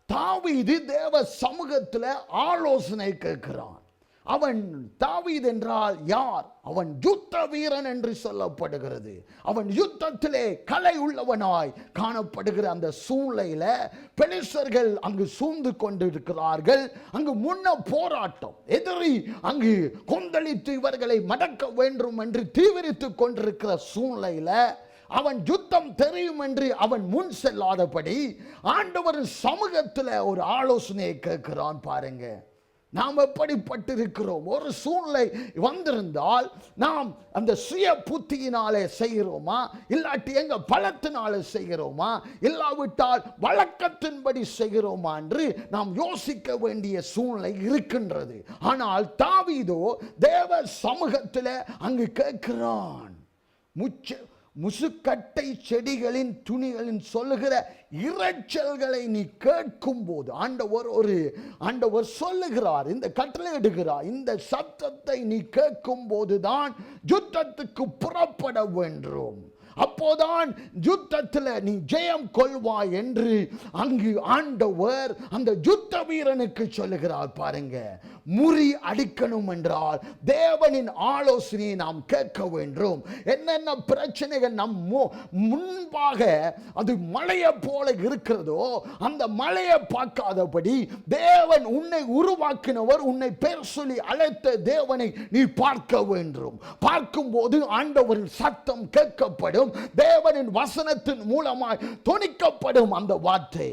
தாவீது தேவ சமூகத்துல ஆலோசனை கேட்கிறான். அவன் தாவீது என்றால் யார்? அவன் யுத்த வீரன் என்று சொல்லப்படுகிறது. அவன் யுத்தத்திலே கலை உள்ளவனாய் காணப்படுகிற அந்த சூழ்நிலையில பெலிஸ்தர்கள் அங்கு சூழ்ந்து கொண்டிருக்கிறார்கள். அங்கு முன்ன போராட்டம், எதிரி அங்கு கொந்தளித்து இவர்களை மடக்க வேண்டும் என்று தீவிரித்து கொண்டிருக்கிற சூழ்நிலையில அவன் யுத்தம் தெரியும் என்று அவன் முன் செல்லாதபடி ஆண்டவரின் சமூகத்தில் ஒரு ஆலோசனையை கேட்கிறான். பாருங்க, நாம் எப்படிப்பட்டிருக்கிறோம்? ஒரு சூழ்நிலை வந்திருந்தால் நாம் அந்த சுய புத்தியினாலே செய்கிறோமா, இல்லாட்டி எங்க பலத்தினாலே செய்கிறோமா, இல்லாவிட்டால் வழக்கத்தின்படி செய்கிறோமா என்று நாம் யோசிக்க வேண்டிய சூழ்நிலை இருக்கின்றது. ஆனால் தாவீதோ தேவ சமூகத்தில் அங்கு கேட்கிறான், முசுக்கட்டை செடிகளின் துணிகளின் சொல்லுகிற இரைச்சல்களை நீ கேட்கும் போது ஆண்டவர் சொல்லுகிறார், இந்த கட்டளை இடுகிறார், இந்த சத்தத்தை நீ கேட்கும் போதுதான் யுத்தத்துக்கு புறப்பட வேண்டும், அப்போதான் யுத்தத்தில் நீ ஜெயம் கொள்வாய் என்று அங்கு ஆண்டவர் அந்த யுத்த வீரனுக்கு சொல்லுகிறார். பாருங்க, முறி அடிக்கணும் என்றால் தேவனின் ஆலோசனையை நாம் கேட்க வேண்டும். என்னென்ன பிரச்சனைகள் நம் முன்பாக அது மலையை போல இருக்கிறதோ அந்த மலையை பார்க்காதபடி தேவன் உன்னை உருவாக்கினவர், உன்னை பேர் சொல்லி அழைத்த தேவனை நீ பார்க்க வேண்டும். பார்க்கும் போது ஆண்டவரின் சத்தம் கேட்கப்படும், தேவனின் வசனத்தின் மூலமாய் தொனிக்கப்படும் அந்த வார்த்தை.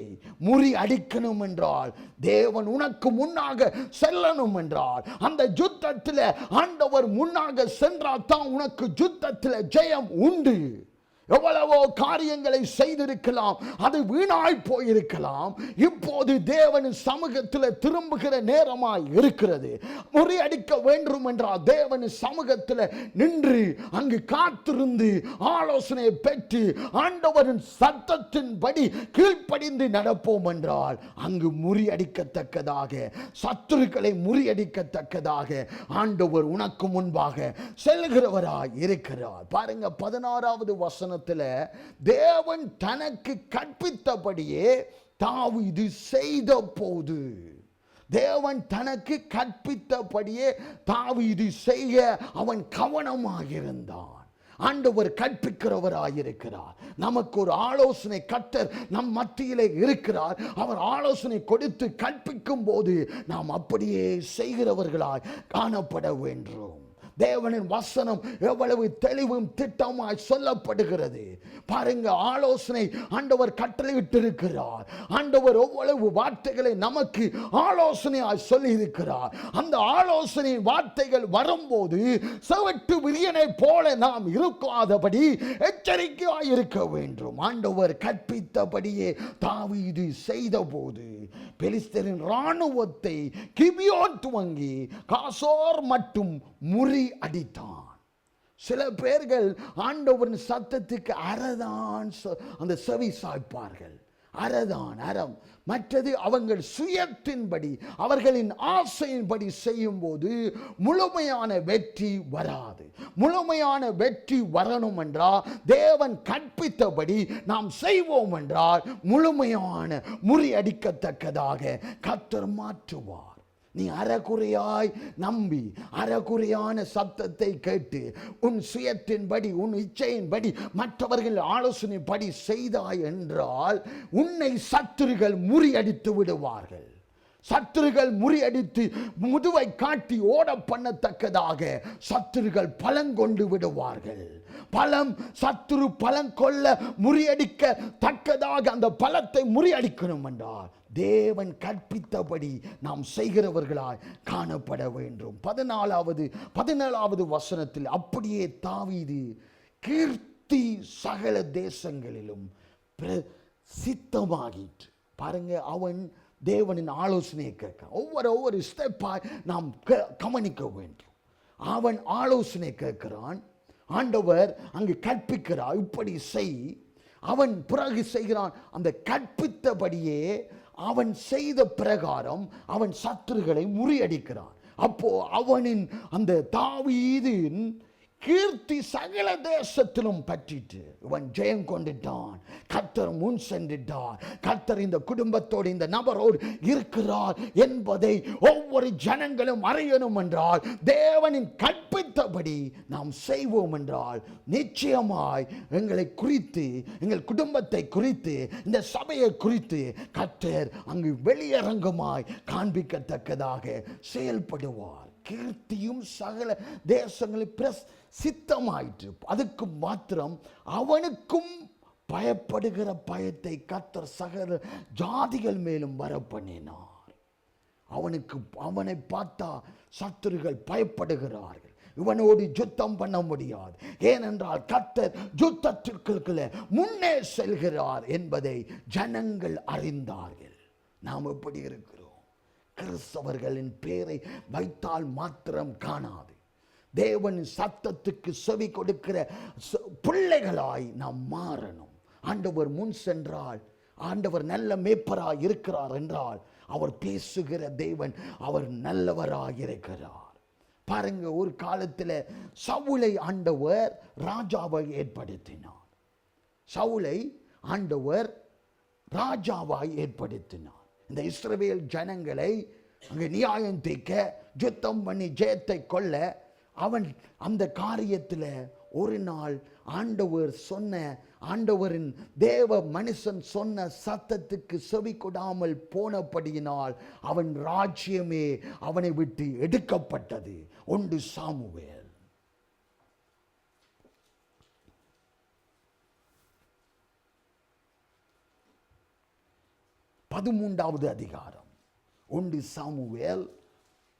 முறி அடிக்கணும் என்றால் தேவன் உனக்கு முன்னாக செல்லணும் என்றால், அந்த யுத்தத்தில் ஆண்டவர் முன்னாக சென்றால் தான் உனக்கு யுத்தத்தில் ஜெயம் உண்டு. எவ்வளவோ காரியங்களை செய்திருக்கலாம், அது வீணாய் போயிருக்கலாம். இப்போது தேவனின் சமூகத்தில் திரும்புகிற நேரமாய் இருக்கிறது. முறியடிக்க வேண்டும் என்றால் தேவனின் சமூகத்தில் நின்று அங்கு காத்திருந்து ஆலோசனை பெற்று ஆண்டவரின் சத்தத்தின்படி கீழ்ப்படிந்து நடப்போம் என்றால் அங்கு முறியடிக்கத்தக்கதாக, சத்துருக்களை முறியடிக்கத்தக்கதாக ஆண்டவர் உனக்கு முன்பாக செல்கிறவராய் இருக்கிறார். பாருங்க, 16வது வசனம், தேவன் தனக்கு கற்பித்தபடியே தாவீது செய்த போது, தேவன் தனக்கு கற்பித்தபடியே தாவீது செய்ய அவன் கவனமாக இருந்தான். ஆண்டவர் கற்பிக்கிறவராயிருக்கிறார். நமக்கு ஒரு ஆலோசனை கர்த்தர் நம் மத்தியிலே இருக்கிறார். அவர் ஆலோசனை கொடுத்து கற்பிக்கும் போது நாம் அப்படியே செய்கிறவர்களாய் காணப்பட வேண்டும். தேவனின் வசனம் எவ்வளவு தெளிவும் திட்டமாய் சொல்லப்படுகிறது பாருங்க. ஆலோசனை ஆண்டவர் கட்டளையிட்டிருக்கிறார். ஆண்டவர் எவ்வளவு வார்த்தைகளை நமக்கு ஆலோசனையாய் சொல்லி இருக்கிறார். அந்த ஆலோசனை வார்த்தைகள் வரும்போது செவட்டு விரியனை போல நாம் இருக்காதபடி எச்சரிக்கையாய் இருக்க வேண்டும். ஆண்டவர் கற்பித்தபடியே தாவீது செய்த போது பெலிஸ்தரின் இராணுவத்தை கிபியோன் துவங்கி காசோர் மட்டும் முறி அடித்தான். சில பேர்கள் ஆண்டவரின் சத்தத்துக்கு அறதான் அந்த செவி சாய்ப்பார்கள். அறம். மற்றது அவங்கள் சுயத்தின்படி அவர்களின் ஆசையின்படி செய்யும் போது முழுமையான வெற்றி வராது. முழுமையான வெற்றி வரணும் என்றால் தேவன் கற்பித்தபடி நாம் செய்வோம் என்றால் முழுமையான முறியடிக்கத்தக்கதாக கர்த்தர் மாற்றுவார். நீ அறகுறையாய் நம்பி அறகுறையான சத்தத்தை கேட்டு உன் சுயத்தின்படி உன் இச்சையின்படி மற்றவர்கள் ஆலோசனைப்படி செய்தாய் என்றால் உன்னை சத்துருகள் முறியடித்து விடுவார்கள். சத்துருகள் முறியடித்து முதுவை காட்டி ஓட பண்ணத்தக்கதாக சத்துருகள் பலங்கொண்டு விடுவார்கள். சத்துரு பலம் கொள்ள முறியடிக்க தக்கதாக அந்த பலத்தை முறியடிக்கணும் என்றால் தேவன் கற்பித்தபடி நாம் செய்கிறவர்களாய் காணப்பட வேண்டும். 17வது வசனத்தில் அப்படியே தாவீது கீர்த்தி சகல தேசங்களிலும் பிரசித்தமாகிற்று. பாருங்க, அவன் தேவனின் ஆலோசனையை கேட்க ஒவ்வொரு ஸ்டெப்பாய் நாம் கவனிக்க வேண்டும். அவன் ஆலோசனை கேட்கிறான், ஆண்டவர் அங்கு கற்பிக்கிறார், இப்படி செய். அவன் பிறகு செய்கிறான். அந்த கற்பித்தபடியே அவன் செய்த பிரகாரம் அவன் சத்துருகளை முறியடிக்கிறான். அப்போ அவனின் அந்த தாவீதின் கீர்த்தி சகல தேசத்திலும் பற்றிட்டு இவன் ஜெயம் கொண்டுட்டான். கர்த்தர் முன் சென்றுட்டார். கர்த்தர் இந்த குடும்பத்தோடு இந்த நபரோடு இருக்கிறார் என்பதை ஒவ்வொரு ஜனங்களும் அறியணும் என்றால் தேவனின் கற்பித்தபடி நாம் செய்வோம் என்றால் நிச்சயமாய் எங்களை குறித்து, எங்கள் குடும்பத்தை குறித்து, இந்த சபையை குறித்து கர்த்தர் அங்கு வெளியரங்கமாய் காண்பிக்கத்தக்கதாக செயல்படுவார். கீர்த்தியும் சகல தேசங்களில் சித்தமாயிற்று. அதுக்கு மாத்திரம் அவனுக்கும் பயப்படுகிற பயத்தை கர்த்தர் சகல ஜாதிகள் மேலும் வர பண்ணினார். அவனை பார்த்தா சத்துருகள் பயப்படுகிறார்கள். இவனோடு யுத்தம் பண்ண முடியாது. ஏனென்றால் கர்த்தர் யுத்தத்திற்குள்ள முன்னே செல்கிறார் என்பதை ஜனங்கள் அறிந்தார்கள். நாம் எப்படி இருக்கிறோம்? கிறிஸ்தவர்களின் பேரை வைத்தால் மாத்திரம் காணாது. தேவன் சத்தத்துக்கு செவி கொடுக்கிற பிள்ளைகளாய் நாம் மாறணும். ஆண்டவர் முன் சென்றால், ஆண்டவர் நல்ல மேய்ப்பராய் இருக்கிறார் என்றால், அவர் பேசுகிற தேவன், அவர் நல்லவராய் இருக்கிறார். பாருங்க, ஒரு காலத்தில் சவுலை ஆண்டவர் ராஜாவை ஏற்படுத்தினார். சவுலை ஆண்டவர் ராஜாவாய் ஏற்படுத்தினார். இந்த இஸ்ரவேல் ஜனங்களை அங்கே நியாயம் தீர்க்க, யுத்தம் பண்ணி ஜெயத்தை கொள்ள அவன் அந்த காரியத்தில் ஒரு நாள் ஆண்டவரின் தேவ மனுஷன் சொன்ன சத்தத்துக்கு செவி கொடாமல் போனபடியினால் அவன் ராஜ்யமே அவனை விட்டு எடுக்கப்பட்டது. 1 சாமுவேல் 13வது அதிகாரம். 1 சாமுவேல்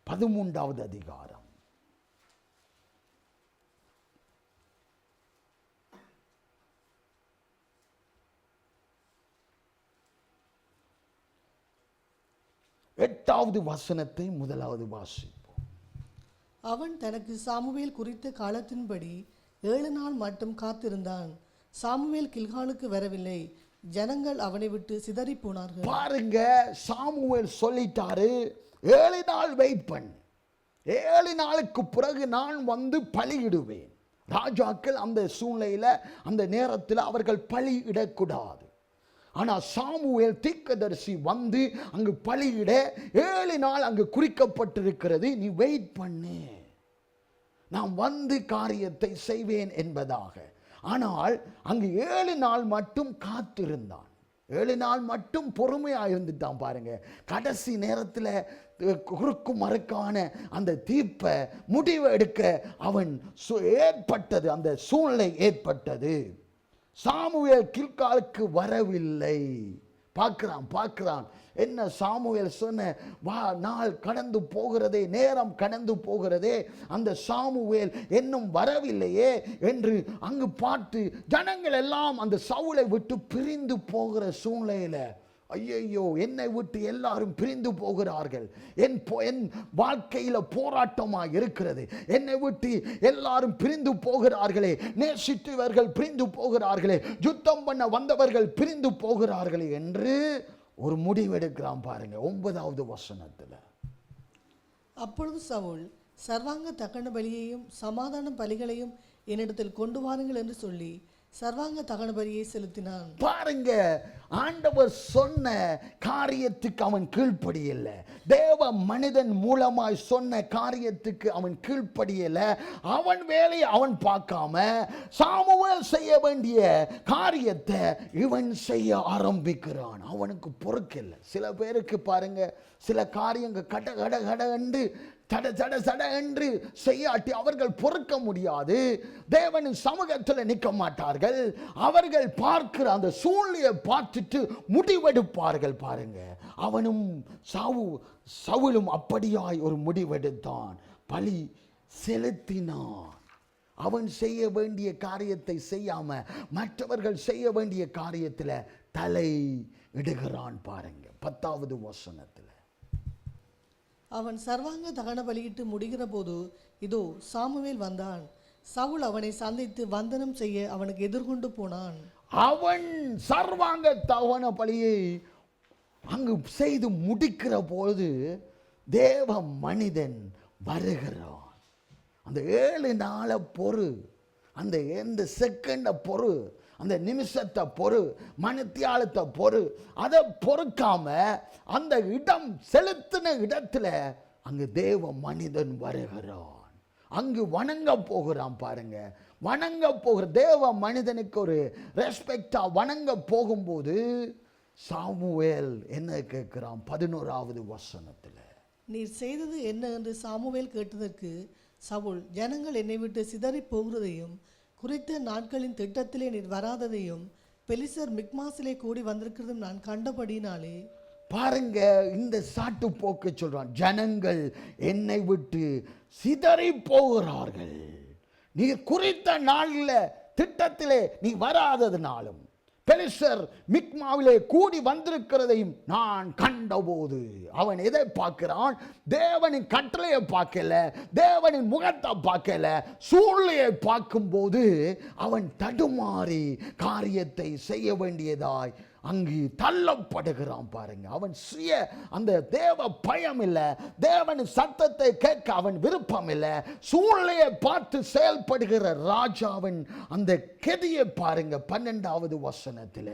13வது அதிகாரம். எட்டாவது வசனத்தை முதலாவது வாசிப்போம். அவன் தனக்கு சாமுவேல் குறித்த காலத்தின்படி 7 நாள் மட்டும் காத்திருந்தான். சாமுவேல் கில்காலுக்கு வரவில்லை. ஜனங்கள் அவனை விட்டு சிதறி போனார்கள். பாருங்க, சாமுவேல் சொல்லிட்டாரு, 7 நாள் வெயிட் பண்ணு, 7 நாளுக்கு பிறகு நான் வந்து பலியிடுவேன். ராஜாக்கள் அந்த சூழ்நிலையில், அந்த நேரத்தில் அவர்கள் பலியிடக்கூடாது. ஆனால் சாமுவேல் தீர்க்கதரிசி வந்து அங்கு பலியிட 7 நாள் அங்கு குறிக்கப்பட்டிருக்கிறது. நீ வெயிட் பண்ணு, நான் வந்து காரியத்தை செய்வேன் என்பதாக. ஆனால் அங்கு 7 நாள் மட்டும் காத்திருந்தான். 7 நாள் மட்டும் பொறுமையாக இருந்துட்டான். பாருங்க, கடைசி நேரத்தில் குறுக்கு மறுக்கான அந்த தீர்ப்பை முடிவை எடுக்க அவன் ஏற்பட்டது, அந்த சூழ்நிலை ஏற்பட்டது. சாமுவேல் கில்காலுக்கு வரவில்லை. பார்க்கிறான் என்ன சாமுவேல் சொன்ன, நாள் கடந்து போகிறதே, நேரம் கடந்து போகிறதே, அந்த சாமுவேல் இன்னும் வரவில்லையே என்று அங்கு பார்த்து ஜனங்கள் எல்லாம் அந்த சவுலை விட்டு பிரிந்து போகிற சூழ்நிலையில், ஐயோ என்னை விட்டு எல்லாரும் பிரிந்து போகிறார்கள், என் வாழ்க்கையில் போராட்டமாக இருக்கிறது, என்னை விட்டு எல்லாரும் பிரிந்து போகிறார்களே, நேசித்தவர்கள் பிரிந்து போகிறார்களே, யுத்தம் பண்ண வந்தவர்கள் பிரிந்து போகிறார்களே என்று ஒரு முடிவெடுக்கிறான். பாருங்க 9வது வசனத்தில். அப்பொழுது சவுல், சர்வாங்க தகன பலியையும் சமாதான பலிகளையும் என்னிடத்தில் கொண்டு வாருங்கள் என்று சொல்லி சர்வாங்க தகன பலியை செலுத்தினான். பாருங்க, ஆண்டவர் சொன்ன காரியத்துக்கு அவன் கீழ்ப்படியல. தேவ மனிதன் மூலமாய் சொன்ன காரியத்துக்கு அவன் கீழ்ப்படியல. அவன் வேலையை அவன் பார்க்காம சாமுவேல் செய்ய வேண்டிய காரியத்தை இவன் செய்ய ஆரம்பிக்கிறான். அவனுக்கு பொறுக்கல. சில பேருக்கு பாருங்க, சில காரியங்கள் கட கட கட என்று சட சட சட என்று செய்யாட்டி அவர்கள் பொறுக்க முடியாது. தேவனின் சமூகத்தில் நிற்க மாட்டார்கள். அவர்கள் பார்க்கிற அந்த சூழ்நிலையை பார்த்துட்டு முடிவெடுப்பார்கள். பாருங்க, அவனும் சவுலும் அப்படியாய் ஒரு முடிவெடுத்தான். பலி செலுத்தினான். அவன் செய்ய வேண்டிய காரியத்தை செய்யாம மற்றவர்கள் செய்ய வேண்டிய காரியத்தில் தலை இடுகிறான். பாருங்க 10வது வசனத்தில். அவன் சர்வாங்க தகன பலியிட்டு முடிகிற போது இதோ சாமுவேல் வந்தான். சவுல் அவனை சந்தித்து வந்தனம் செய்ய அவனுக்கு எதிர்கொண்டு போனான். அவன் சர்வாங்க தகன பலியை அங்கு செய்து முடிக்கிற போது தேவ மனிதன் வருகிறான். அந்த 7 நாளை பொறு, அந்த எந்த செகண்டை பொறு, அந்த நிமிஷத்தை பொறு, மணித்தியாலத்தை பொறு, அதை பொறுக்காம அந்த இடம் செலுத்தின இடத்துல அங்கு தேவ மனிதன் வருகிறான். அங்கு வணங்க போகிறான். பாருங்க, வணங்க போகிற தேவ மனிதனுக்கு ஒரு ரெஸ்பெக்டா வணங்க போகும்போது சாமுவேல் என்ன கேட்கிறான்? 11வது வசனத்தில். நீர் செய்தது என்ன என்று சாமுவேல் கேட்டதற்கு சவுல், ஜனங்கள் என்னை விட்டு சிதறி போகிறதையும் குறித்த நாட்களின் திட்டத்திலே நீர் வராததையும் பெலிஸ்தர் மிக்மாசிலே கூடி வந்திருக்கிறதும் நான் கண்டபடினாலே. பாருங்க, இந்த சாட்டு போக்கு சொல்றான், ஜனங்கள் என்னை விட்டு சிதறி போகிறார்கள். நீ குறித்த நாளில் திட்டத்திலே நீ வராததுனாலும் பெலிஸ்தர் மிக்மாவிலே கூடி வந்திருக்கிறதையும் நான் கண்டபோது, அவன் எதை பார்க்கிறான்? தேவனின் கட்டளையை பார்க்கல, தேவனின் முகத்தை பார்க்கல, சூழ்நிலையை பார்க்கும்போது அவன் தடுமாறி காரியத்தை செய்ய வேண்டியதாய் அங்கு தள்ளப்படுகிறான். பாருங்க, அவன் சுய அந்த தேவ பயம் இல்லை, தேவனின் சத்தத்தை கேட்க அவன் விருப்பம் இல்லை. சூழ்நிலையை பார்த்து செயல்படுகிற ராஜாவின் அந்த கெதியை பாருங்க 12வது வசனத்தில்.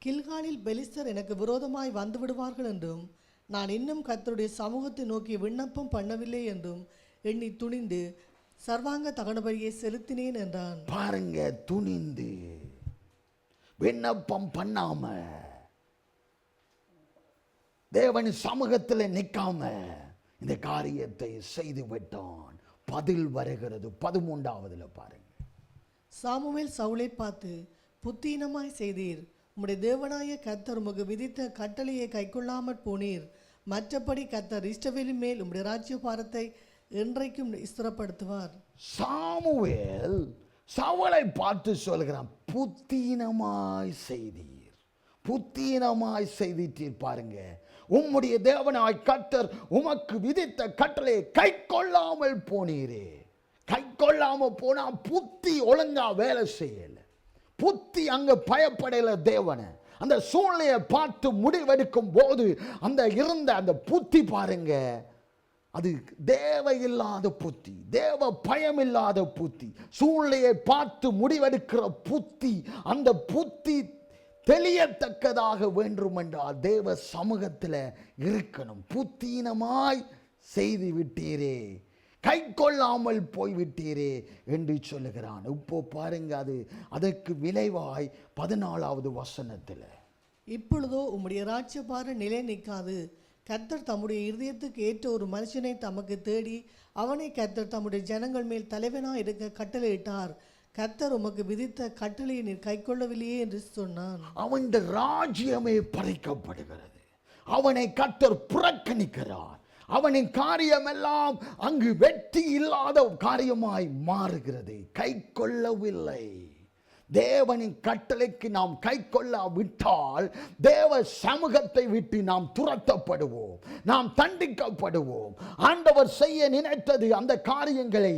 கில்காலில் பெலிஸ்தர் எனக்கு விரோதமாய் வந்து விடுவார்கள் என்றும் நான் இன்னும் கர்த்தருடைய சமூகத்தை நோக்கி விண்ணப்பம் பண்ணவில்லை என்றும் எண்ணி துணிந்து சர்வாங்க தகனபலியை செலுத்தினேன் என்றான். பாருங்க, துணிந்து விண்ணப்பம் பண்ணாம, தேவனின் சமூகத்தில் நிற்காம இந்த காரியத்தை செய்து விட்டான். பதில் வருகிறது 13வதுல பாருங்க. சாமுவேல் சவுலை பார்த்து, புத்தீனமாய் செய்தீர், உம்முடைய தேவனாய கர்த்தர் உமக்கு விதித்த கட்டளையை கைக்கொள்ளாமற் போனீர். மற்றபடி கர்த்தர் இஸ்ரவேலின் மேல் உம்முடைய ராஜ்யபாரத்தை என்றைக்கும் ஸ்திரப்படுத்துவார். சாமுவேல் சவுலை பார்த்து சொல்கிறான், புத்தீனமாய் செய்தீர், புத்தீனமாய் செய்தீர். பாருங்க, உம்முடைய தேவனாய் கர்த்தர் உமக்கு விதித்த கட்டளையை கை கொள்ளாமல் போனீரே. கை கொள்ளாம போனா புத்தி ஒழுங்கா வேலை செய்யல, புத்தி அங்க பயப்படல தேவனை. அந்த சூழ்நிலையை பார்த்து முடிவெடுக்கும் போது அந்த இருந்த அந்த புத்தி பாருங்க, அது தேவையில்லாத புத்தி, தேவ பயம் இல்லாத புத்தி, சூழ்நிலையை பார்த்து முடிவெடுக்கிற புத்தி. அந்த புத்தி தெளியத்தக்கதாக வேண்டும் என்றால் தேவ சமூகத்தில் இருக்கணும். புத்தீனமாய் செய்து விட்டீரே, கை கொள்ளாமல் போய்விட்டீரே என்று சொல்லுகிறான். இப்போ பாருங்க, அதற்கு விளைவாய் 14வது வசனத்தில், இப்பொழுதோ உம்முடைய ராஜ்யபாரம் நிலை நிற்காது. கர்த்தர் தம்முடைய இருதயத்துக்கு ஏற்ற ஒரு மனுஷனை தமக்கு தேடி அவனை கர்த்தர் தம்முடைய ஜனங்கள் மேல் தலைவனாக இருக்க கட்டளையிட்டார். கர்த்தர் உமக்கு விதித்த கட்டளையை நீர் கை கொள்ளவில்லையே என்று சொன்னான். அவன் ராஜ்யமே பறிக்கப்படுகிறது, அவனை கர்த்தர் புறக்கணிக்கிறார், அவனின் காரியமெல்லாம் அங்கு வெற்றி இல்லாத காரியமாய் மாறுகிறது. கை கொள்ளவில்லை. தேவனின் கட்டளைக்கு நாம் கை கொள்ளாவிட்டால் தேவ சமூகத்தை விட்டு நாம் துரத்தப்படுவோம், நாம் தண்டிக்கப்படுவோம். ஆண்டவர் செய்ய நினைத்தது அந்த காரியங்களை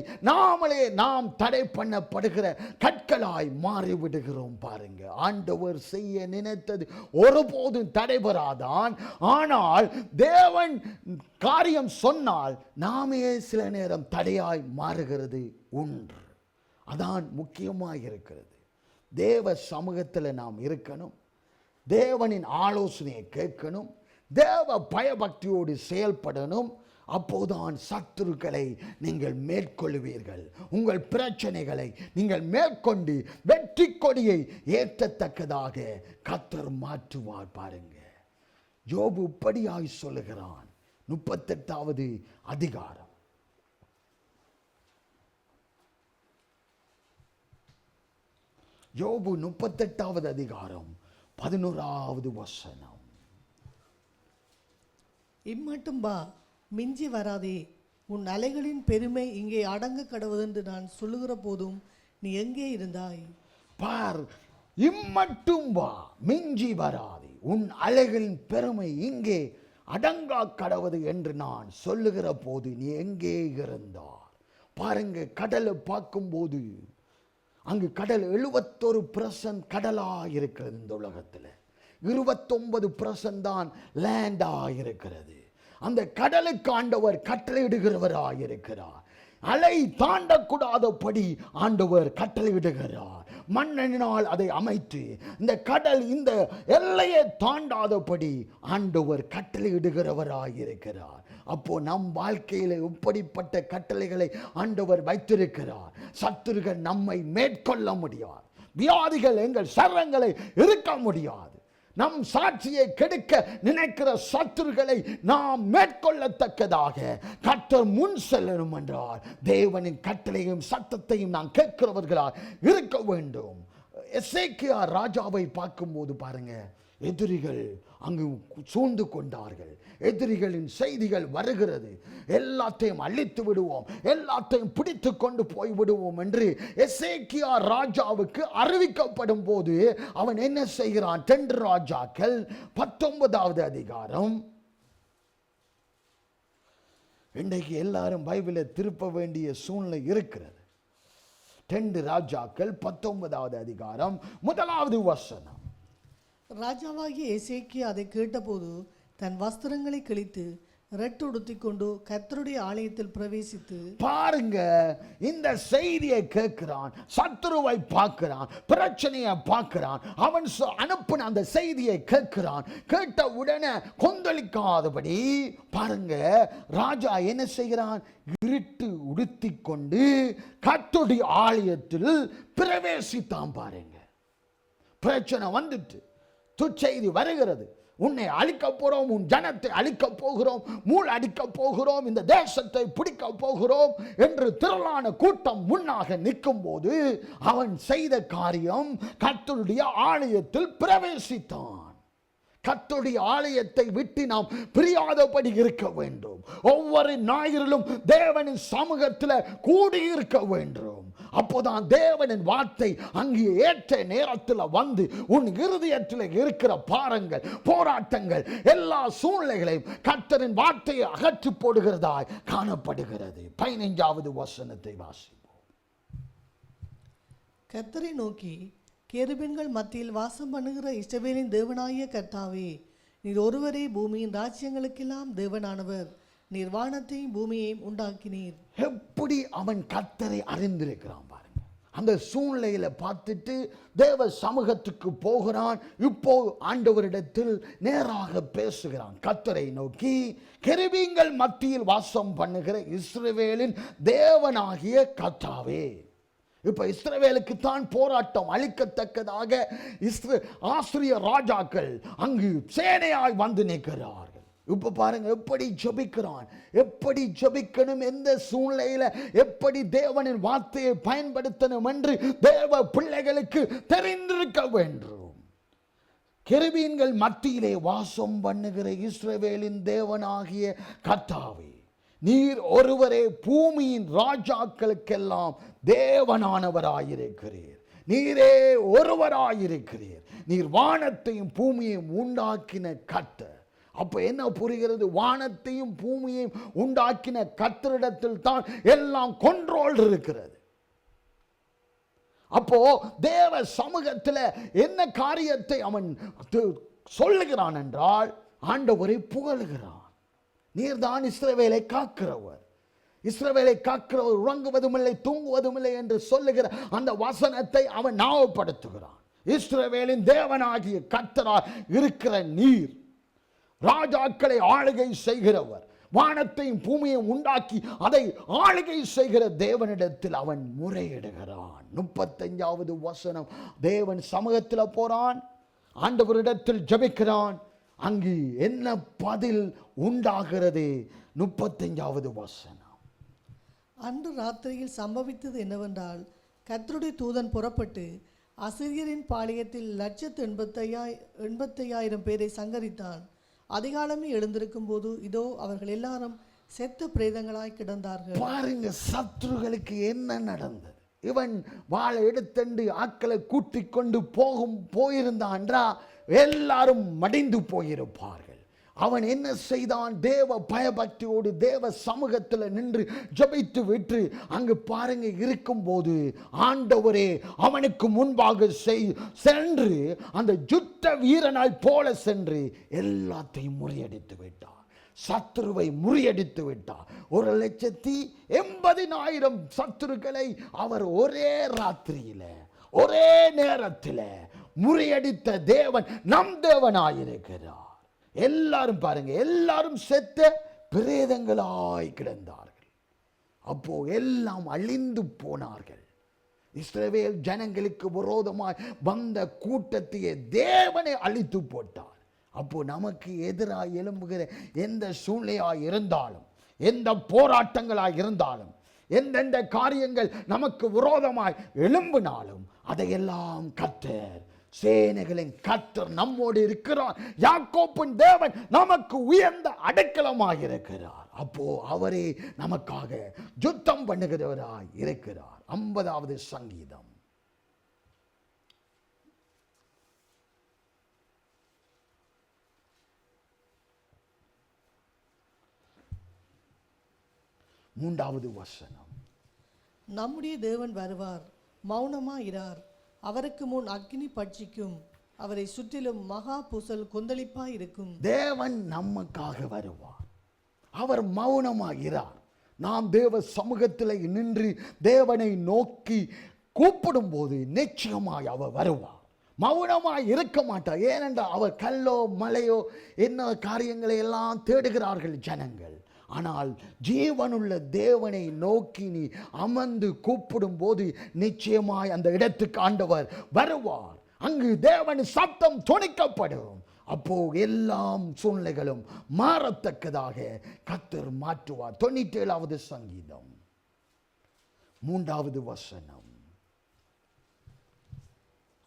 நாம் தடை பண்ணப்படுகிற கற்களாய் மாறிவிடுகிறோம். பாருங்க, ஆண்டவர் செய்ய நினைத்தது ஒருபோதும் தடைபெறாதான். ஆனால் தேவன் காரியம் சொன்னால் நாமே சில நேரம் தடையாய் மாறுகிறது ஒன்று. அதான் முக்கியமாக இருக்கிறது. தேவ சமூகத்தில் நாம் இருக்கணும், தேவனின் ஆலோசனையை கேட்கணும், தேவ பயபக்தியோடு செயல்படணும். அப்போதான் சத்துருக்களை நீங்கள் மேற்கொள்வீர்கள். உங்கள் பிரச்சனைகளை நீங்கள் மேற்கொண்டு வெற்றி கொடியை ஏற்றத்தக்கதாக கர்த்தர் மாற்றுவார். பாருங்க, யோபு இப்படியாய் சொல்லுகிறான். 38வது அதிகாரம், யோபு 38வது அதிகாரம் 11வது வசனம். இம்மட்டும் வா, மிஞ்சி வராதே, உன் அலைகளின் பெருமை இங்கே அடங்க கடவுதென்று நான் சொல்லுகிற போதும் நீ எங்கே இருந்தாய்? பார், இம்மட்டும் வா, மிஞ்சி வராதே, உன் அலைகளின் பெருமை இங்கே அடங்கா கடவுது என்று நான் சொல்லுகிற போது நீ எங்கே இருந்தார்? பாருங்க, கடலை பார்க்கும்போது அங்கு கடல் 71% கடலாக இருக்கிறது. இந்த உலகத்தில் 29% தான் லேண்டாக இருக்கிறது. அந்த கடலுக்கு ஆண்டவர் கட்டளையிடுகிறவராக இருக்கிறார். அலை தாண்டக்கூடாதபடி ஆண்டவர் கட்டளையிடுகிறார். மண்ணினால் அதை அமைத்து இந்த கடல் இந்த எல்லையை தாண்டாதபடி ஆண்டவர் கட்டளையிடுகிறவராக இருக்கிறார். அப்போ நம் வாழ்க்கையில் இப்படிப்பட்ட கட்டளைகளை ஆண்டவர் வைத்திருக்கிறார். சத்துருகள் நம்மை மேற்கொள்ள முடியாது, வியாதிகள் எங்கள் சரங்களை இருக்க முடியாது. நம் சாட்சியை கெடுக்க நினைக்கிற சத்துருக்களை நாம் மேற்கொள்ளத்தக்கதாக கர்த்தர் முன் செல்லணும் என்றால் தேவனின் கட்டளையும் சத்தத்தையும் நாம் கேட்கிறவர்களாக இருக்க வேண்டும். எசேக்கியா ராஜாவை பார்க்கும்போது பாருங்க, எதிரிகள் அங்கு சூழ்ந்து கொண்டார்கள். எதிரிகளின் செய்திகள் வருகிறது, எல்லாத்தையும் அழித்து விடுவோம், எல்லாத்தையும் பிடித்து கொண்டு போய் விடுவோம் என்று எசேக்கியா ராஜாவுக்கு அறிவிக்கப்படும் போது அவன் என்ன செய்கிறான்? 2 ராஜாக்கள் 19வது அதிகாரம். இன்றைக்கு எல்லாரும் பைபிளை திருப்ப வேண்டிய சூழ்நிலை இருக்கிறது. 2 ராஜாக்கள் 19வது அதிகாரம் 1வது வசனம். ராஜாவாகிய எசேக்கியா அதை கேட்டபோது தன் வஸ்திரங்களை கிழித்து ரெட்டுடுத்தி கொண்டு கர்த்தருடைய ஆலயத்தில் பிரவேசித்து, பாருங்க, இந்த செய்தியை கேட்கிறான், சத்துருவை பார்க்கிறான், பிரச்சனையை பார்க்கிறான், அவன் அனுப்பின அந்த செய்தியை கேட்கிறான். கேட்ட உடனே கொந்தளிக்காதபடி பாருங்க, ராஜா என்ன செய்கிறான்? இருட்டு உடுத்தி கொண்டு கர்த்தருடைய ஆலயத்தில் பிரவேசித்தான். பாருங்க, பிரச்சனை வந்துட்டு, துச்செய்தி வருகிறது, உன்னை அழிக்க போகிறோம், உன் ஜனத்தை அழிக்க போகிறோம், மூள் அடிக்க போகிறோம், இந்த தேசத்தை பிடிக்க போகிறோம் என்று திரளான கூட்டம் முன்னாக நிற்கும் போது அவன் செய்த காரியம், கர்த்தருடைய ஆலயத்தில் பிரவேசித்தான். கர்த்தருடைய ஆலயத்தை விட்டு நாம் பிரியாதபடி இருக்க வேண்டும். ஒவ்வொரு ஞாயிறிலும் தேவனின் சமூகத்தில் கூடியிருக்க வேண்டும். அப்போதான் தேவனின் வார்த்தை அங்கே ஏற்ற நேரத்தில் வந்து உன் இருதயத்தில் இருக்கிற பாரங்கள், போராட்டங்கள், எல்லா சூழ்நிலைகளையும் கர்த்தரின் வார்த்தையை அகற்றி போடுகிறதாய் காணப்படுகிறது. 15வது வசனத்தை வாசிப்போம். கர்த்தரை நோக்கி, கேருபீன்கள் மத்தியில் வாசம் பண்ணுகிற இஸ்ரவேலின் தேவனாகிய கர்த்தாவே, நீர் ஒருவரே பூமியின் ராஜ்யங்களுக்கெல்லாம் தேவனானவர். நீர் வானத்தையும் பூமியையும் உண்டாக்கினீர். எப்படி அவன் கர்த்தரை அறிந்திருக்கிறான் பாருங்க. அந்த சூழ்நிலையில பார்த்துட்டு தேவ சமூகத்துக்கு போகிறான். இப்போ ஆண்டவரிடத்தில் நேராக பேசுகிறான். கர்த்தரை நோக்கி, கெருபீன்கள் மத்தியில் வாசம் பண்ணுகிற இஸ்ரவேலின் தேவனாகிய கர்த்தாவே. இப்ப இஸ்ரவேலுக்கு தான் போராட்டம், அழிக்கத்தக்கதாக ஆசிரிய ராஜாக்கள் அங்கு சேனையாய் வந்து நிற்கிறார்கள். இப்ப பாருங்க எப்படி ஜெபிக்கிறான், எப்படி ஜெபிக்கணும், எந்த சூழ்நிலையில எப்படி தேவனின் வார்த்தையை பயன்படுத்தணும் என்று தேவ பிள்ளைகளுக்கு தெரிந்திருக்க வேண்டும். கெருபீன்கள் மத்தியிலே வாசம் பண்ணுகிற இஸ்ரவேலின் தேவனாகிய கர்த்தாவே, நீர் ஒருவரே பூமியின் ராஜாக்களுக்கெல்லாம் தேவனானவராயிருக்கிறீர். நீரே ஒருவராயிருக்கிறீர். நீர் வானத்தையும் பூமியையும் உண்டாக்கின கர்த்தர். அப்ப என்ன புரிகிறது? வானத்தையும் பூமியையும் உண்டாக்கின கர்த்தரிடத்தில் தான் எல்லாம் கண்ட்ரோல் இருக்கிறது. அப்போ தேவ சமூகத்தில் என்ன காரியத்தை அவன் சொல்லுகிறான் என்றால், ஆண்டவரை புகழ்கிறான். நீர்தான் இஸ்ரவேலை காக்கிறவர். இஸ்ரவேலை காக்கிறவர் உறங்குவதும் இல்லை தூங்குவதும் இல்லை என்று சொல்லுகிற அந்த வசனத்தை அவன் ஞாபகப்படுத்துகிறான். இஸ்ரவேலின் தேவனாகிய கர்த்தராய் இருக்கிற நீர் ராஜாக்களை ஆளுகை செய்கிறவர், வானத்தையும் பூமியையும் உண்டாக்கி அதை ஆளுகை செய்கிற தேவனிடத்தில் அவன் முறையிடுகிறான். 35வது வசனம். தேவன் சமூகத்தில் போறான், ஆண்டவரிடத்தில் ஜெபிக்கிறான். அங்கு என்ன பதில் உண்டாகிறது? 35வது வசனம். அன்று ராத்திரியில் சம்பவித்தது என்னவென்றால், கர்த்தருடைய தூதன் புறப்பட்டு அசிரியரின் பாளையத்தில் 185,000 பேரை சங்கரித்தான். அதிகாலமே எழுந்திருக்கும் போது இதோ அவர்கள் எல்லாரும் செத்த பிரேதங்களாய் கிடந்தார்கள். பாருங்க, சத்துருகளுக்கு என்ன நடந்தது. இவன் வாழை எடுத்தண்டு ஆட்களை கூட்டிக் கொண்டு போயிருந்தான்றா எல்லாரும் மடிந்து போயிருப்பார்கள். அவன் என்ன செய்தான்? தேவ பயபக்தியோடு தேவ சமூகத்தில் நின்று ஜெபித்து விட்டு அங்கு பாருங்க இருக்கும்போது ஆண்டவரே அவனுக்கு முன்பாக சென்று அந்த யுத்த வீரனாய் போல சென்று எல்லாத்தையும் முறியடித்து விட்டார். சத்துருவை முறியடித்து விட்டார். 1,80,000 சத்துருக்களை அவர் ஒரே ராத்திரியில ஒரே நேரத்தில் முறியடித்த தேவன் நம் தேவனாயிருக்கிறார். எல்லாரும் பாருங்க, எல்லாரும் செத்த பிரேதங்களாய் கிடந்தார்கள். அப்போ எல்லாம் அழிந்து போனார்கள். இஸ்ரவேல் ஜனங்களுக்கு விரோதமாய் வந்த கூட்டத்தையே தேவனை அழித்து போட்டார். அப்போ நமக்கு எதிராக எழும்புகிற எந்த சூழ்நிலையாய் இருந்தாலும், எந்த போராட்டங்களாய் இருந்தாலும், எந்தெந்த காரியங்கள் நமக்கு விரோதமாய் எழும்பினாலும் அதையெல்லாம் கர்த்தர் சேனைகளின் கர்த்தர் நம்மோடு இருக்கிறார். யாக்கோப்பின் தேவன் நமக்கு உயர்ந்த அடைக்கலமாக இருக்கிறார். அப்போ அவரே நமக்காக யுத்தம் பண்ணுகிறவராய் இருக்கிறார். 50வது சங்கீதம். மூன்றாவது வசனம். நம்முடைய தேவன் வருவார், மௌனமாயிரார். அவருக்கு முன் அக்கினி பட்சிக்கும், அவரை சுற்றிலும் மகா பூசல் கொந்தளிப்பாய் இருக்கும். தேவன் நமக்காக வருவார். அவர் மௌனமாகிறார். நாம் தேவ சமூகத்தில் நின்று தேவனை நோக்கி கூப்பிடும் போது நிச்சயமாய் அவர் வருவார். மௌனமாய் இருக்க மாட்டார். ஏனென்றால் அவர் கல்லோ மலையோ என்ன காரியங்களை எல்லாம் தேடுகிறார்கள் ஜனங்கள். ஆனால் ஜீவனுள்ள தேவனை நோக்கி நீ அமர்ந்து கூப்பிடும் போது நிச்சயமாய் அந்த இடத்துக்கு ஆண்டவர் வருவார். அங்கு தேவன் சத்தம் துணிக்கப்படும். அப்போ எல்லாம் சூழ்நிலைகளும் மாறத்தக்கதாக கர்த்தர் மாற்றுவார். 97வது சங்கீதம் 3வது வசனம்.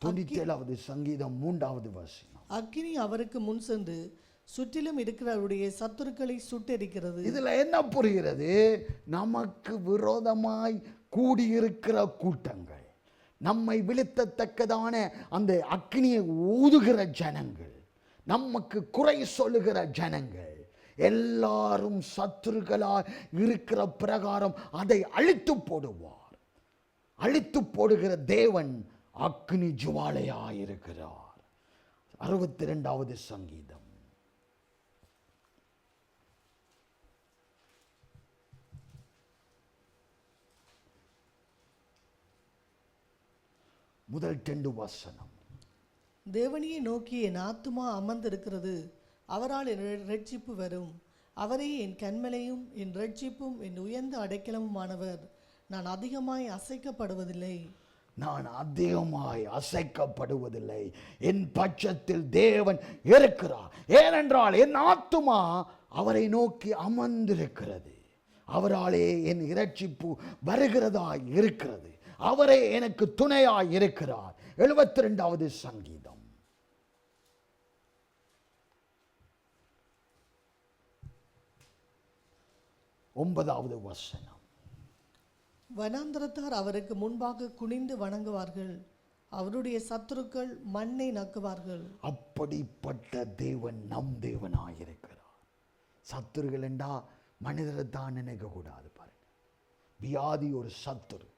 97வது சங்கீதம் 3வது வசனம். அக்கினி அவருக்கு முன் சென்று சுற்றிலும் இருக்கிறவருடைய சத்துருக்களை சுட்டெரிக்கிறது. இதுல என்ன புரிகிறது? நமக்கு விரோதமாய் கூடியிருக்கிற கூட்டங்கள், நம்மை விழுத்தத்தக்கதான அந்த அக்கினியை ஊதுகிற ஜனங்கள், நமக்கு குறை சொல்லுகிற ஜனங்கள் எல்லாரும் சத்துருக்களாய் இருக்கிற பிரகாரம் அதை அழித்து போடுவார். அழித்து போடுகிற தேவன் அக்கினி ஜுவாலையாயிருக்கிறார். 62வது சங்கீதம். முதல் 2 வசனம். தேவனையை நோக்கி என் ஆத்துமா அமர்ந்திருக்கிறது, அவரால் என் இரட்சிப்பு வரும். அவரே என் கன்மலையும் என் இரட்சிப்பும் என் உயர்ந்த அடைக்கலமுமானவர். நான் அதிகமாய் அசைக்கப்படுவதில்லை. நான் அதிகமாய் அசைக்கப்படுவதில்லை. என் பட்சத்தில் தேவன் இருக்கிறார். ஏனென்றால் என் ஆத்துமா அவரை நோக்கி அமர்ந்திருக்கிறது. அவராலே என் இரட்சிப்பு வருகிறதாய் இருக்கிறது. அவரே எனக்கு துணையாய் இருக்கிறார். 72வது சங்கீதம். ஒன்பதாவது வசனம். வனாந்தரத்தார் அவருக்கு முன்பாக குனிந்து வணங்குவார்கள், அவருடைய சத்துருக்கள் மண்ணை நக்குவார்கள். அப்படிப்பட்ட தேவன் நம் தேவனாயிருக்கிறார். சத்துருகள் என்றா மனிதரை தான் நினைக்க கூடாது. பாருங்க, வியாதி ஒரு சத்துரு,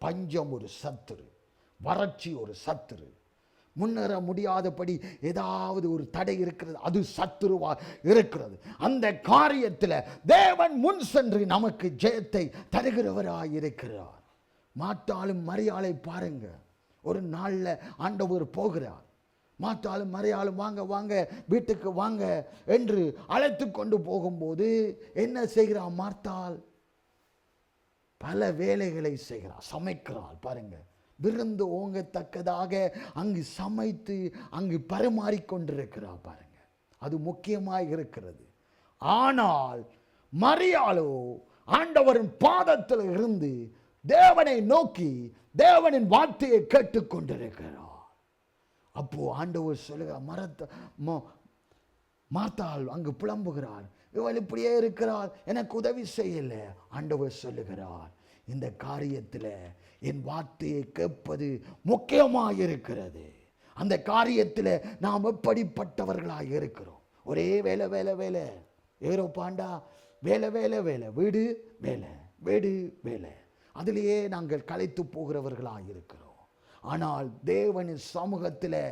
பஞ்சம் ஒரு சத்துரு, வறட்சி ஒரு சத்துரு, முன்னேற முடியாதபடி ஏதாவது ஒரு தடை இருக்கிறது, அது சத்துருவா இருக்கிறது. அந்த காரியத்தில் தேவன் முன் சென்று நமக்கு ஜெயத்தை தருகிறவராய் இருக்கிறார். மாட்டாலும் மரியாதை பாருங்க, ஒரு நாளில் ஆண்டவர் போகிறார். மாட்டாலும் மரியாளும் வாங்க வாங்க வீட்டுக்கு வாங்க என்று அழைத்து கொண்டு போகும்போது என்ன செய்கிறார்? மார்த்தாள் பல வேலைகளை செய்கிறார், சமைக்கிறாள். பாருங்க, விருந்து ஓங்கத்தக்கதாக அங்கு சமைத்து அங்கு பரிமாறிக்கொண்டிருக்கிறார். பாருங்க, அது முக்கியமாக இருக்கிறது. ஆனால் மரியாளோ ஆண்டவரின் பாதத்தில் இருந்து தேவனை நோக்கி தேவனின் வார்த்தையை கேட்டுக்கொண்டிருக்கிறார். அப்போ ஆண்டவர் சொல்லுகிறார், மார்த்தாள் அங்கு புலம்புகிறார், இவள் இப்படியே இருக்கிறாள், எனக்கு உதவி செய்யல. ஆண்டவர் சொல்லுகிறார், இந்த காரியத்தில் என் வார்த்தையை கேட்பது முக்கியமாக இருக்கிறது. அந்த காரியத்தில் நாம் எப்படிப்பட்டவர்களாக இருக்கிறோம்? ஒரே வேலை வேலை வேலை, ஏரோ பாண்டா வேலை வேலை வேலை, வீடு வேலை வீடு வேலை, அதிலேயே நாங்கள் களைத்து போகிறவர்களாக இருக்கிறோம். ஆனால் தேவனின் சமூகத்தில்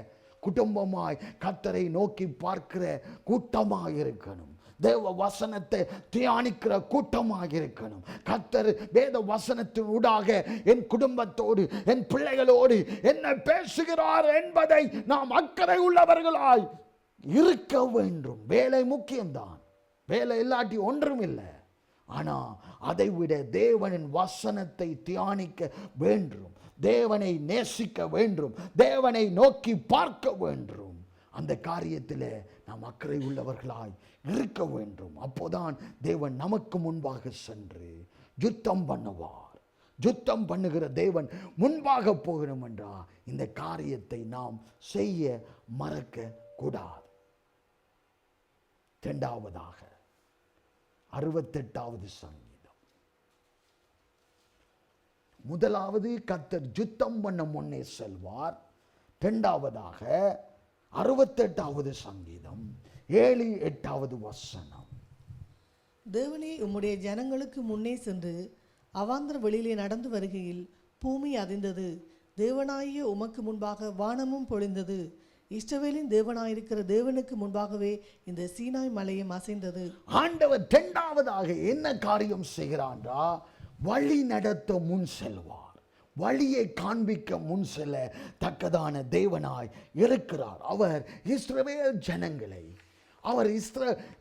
குடும்பமாய் கர்த்தரை நோக்கி பார்க்கிற கூட்டமாக இருக்கணும். தேவ வசனத்தை தியானிக்கிற கூட்டமாக இருக்கணும். கர்த்தர் வேத வசனத்தின் ஊடாக என் குடும்பத்தோடு என் பிள்ளைகளோடு என்ன பேசுகிறார் என்பதை நாம் அக்கறை உள்ளவர்களாய் இருக்க வேண்டும். வேலை முக்கியம்தான், வேலை இல்லாட்டி ஒன்றும் இல்லை. ஆனால் அதை விட தேவனின் வசனத்தை தியானிக்க வேண்டும், தேவனை நேசிக்க வேண்டும், தேவனை நோக்கி பார்க்க வேண்டும். அந்த காரியத்தில் நாம் அக்கறை உள்ளவர்களாய் இருக்க வேண்டும். அப்போதான் தேவன் நமக்கு முன்பாக சென்று யுத்தம் பண்ணுவார், யுத்தம் பண்ணுகிற தேவன் முன்பாக போகணும் என்றா இந்த காரியத்தை நாம் செய்ய மறக்க கூடாது. இரண்டாவதாக 68வது சங்கீதம். முதலாவது கர்த்தர் யுத்தம் பண்ண முன்னே செல்வார். இரண்டாவதாக 68வது சங்கீதம் 7-8வது வசனம். தேவனே, உம்முடைய ஜனங்களுக்கு முன்னே சென்று அவாந்தர வெளியிலே நடந்து வருகையில் பூமி அதிர்ந்தது. தேவனாகிய உமக்கு முன்பாக வானமும் பொழிந்தது. இஸ்ரவேலின் தேவனாயிருக்கிற தேவனுக்கு முன்பாகவே இந்த சீனாய் மலையும் அசைந்தது. ஆண்டவர் இரண்டாவதாக என்ன காரியம் செய்கிறான்றா, வழி நடத்த முன் செல்வார். வழியை காண்பிக்க முன் செல்ல தக்கதான தேவனாய் இருக்கிறார். அவர் இஸ்ரவேல் ஜனங்களை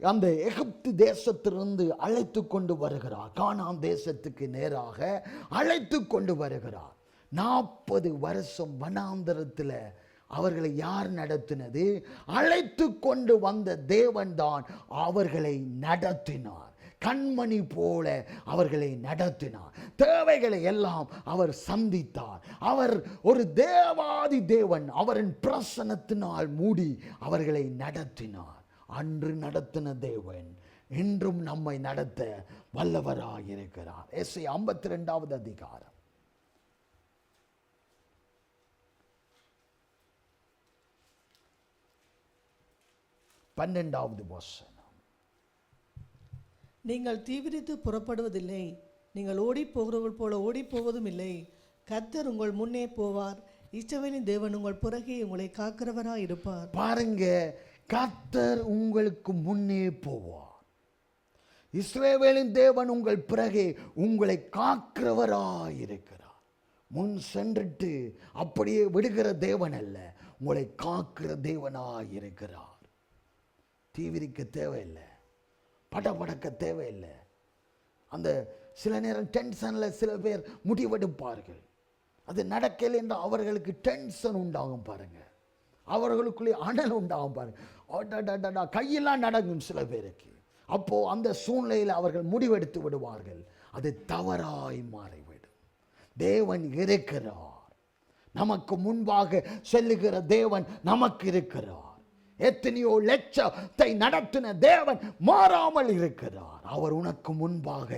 அந்த எகிப்து தேசத்திலிருந்து அழைத்து கொண்டு வருகிறார். கானான் தேசத்துக்கு நேராக அழைத்து கொண்டு வருகிறார். 40 வருஷம் வனாந்தரத்தில் அவர்களை யார் நடத்தினது? அழைத்து கொண்டு வந்த தேவன் தான் அவர்களை நடத்தினார். கண்மணி போல அவர்களை நடத்தினார். தேவைகளை எல்லாம் அவர் சந்தித்தார். அவர் ஒரு தேவாதி தேவன். அவரின் பிரசன்னத்தினால் மூடி அவர்களை நடத்தினார். அன்று நடத்தின தேவன் இன்றும் நம்மை நடத்த வல்லவராயிருக்கிறார். எஸ்ஐயா 52வது அதிகாரம் 12வது வசனம். நீங்கள் தீவிரித்து புறப்படுவதில்லை, நீங்கள் ஓடி போகிறவர்கள் போல ஓடி போவதும் இல்லை. கர்த்தர் உங்கள் முன்னே போவார். இஸ்ரவேலின் தேவன் உங்கள் புறகே உங்களை காக்கிறவராய் இருப்பார். பாருங்க, கர்த்தர் உங்களுக்கு முன்னே போவார். இஸ்ரவேலின் தேவன் உங்கள் பிறகே உங்களை காக்கிறவராய் இருக்கிறார். முன் சென்றுட்டு அப்படியே விடுகிற தேவன் அல்ல, உங்களை காக்கிற தேவனாய் இருக்கிறார். தீவிரிக்க தேவையில்லை, படபடக்க தேவையில்லை. அந்த சில நேரம் டென்ஷனில் சில பேர் முடிவெடுப்பார்கள். அது நடக்கலை என்று அவர்களுக்கு டென்ஷன் உண்டாகும். பாருங்க, அவர்களுக்குள்ளே அனல் உண்டாகும். பாருங்க, கையெல்லாம் நடக்கும் சில பேருக்கு. அப்போ அந்த சூழ்நிலையில் அவர்கள் முடிவெடுத்து விடுவார்கள். அது தவறாய் மாறிவிடும். தேவன் இருக்கிறார். நமக்கு முன்பாக செல்லுகிற தேவன் நமக்கு இருக்கிறார். எத்தனையோ லட்சத்தை நடத்தின தேவன் மாறாமல் இருக்கிறார். அவர் உனக்கு முன்பாக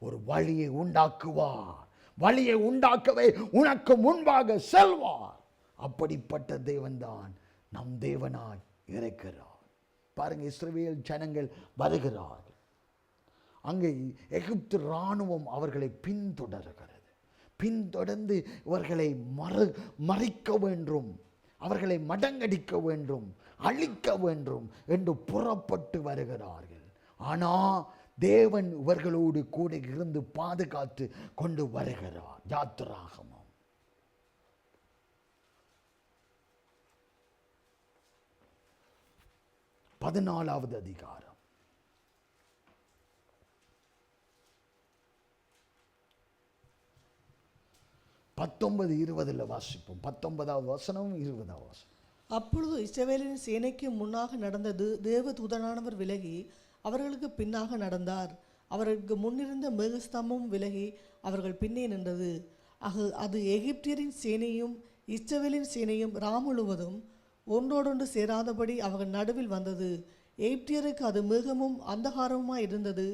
ஒரு வழியை உண்டாக்குவார். வழியை உண்டாக்கவே உனக்கு முன்பாக செல்வார். அப்படிப்பட்ட தேவன் தான் நம் தேவனாய் இருக்கிறார். பாருங்க, இஸ்ரவேல் ஜனங்கள் வருகிறார்கள். அங்கே எகிப்து இராணுவம் அவர்களை பின்தொடர்கிறது. பின்தொடர்ந்து இவர்களை மறிக்க வேண்டும், அவர்களை மடங்கடிக்க வேண்டும், அழிக்க வேண்டும் என்று புறப்பட்டு வருகிறார்கள். ஆனால் தேவன் இவர்களோடு கூட இருந்து பாதுகாத்து கொண்டு வருகிறார். யாத்திராகமம் 14வது அதிகாரம் 19-20 வாசிப்போம். 19வது வசனம் 20வது வசனம். அப்பொழுது இஸ்ரவேலின் சேனைக்கு முன்னாக நடந்தது. தேவ தூதனானவர் விலகி அவர்களுக்கு பின்னாக நடந்தார். அவர்களுக்கு முன்னிருந்த மேகஸ்தம்பம் விலகி அவர்கள் பின்னே நின்றது. அது எகிப்தியரின் சேனையும் இஸ்ரவேலின் சேனையும் முழுவதும் ஒன்றோடொன்று சேராதபடி அவர்கள் நடுவில் வந்தது. எகிப்தியருக்கு அது மேகமும் அந்தகாரமுமாய் இருந்தது,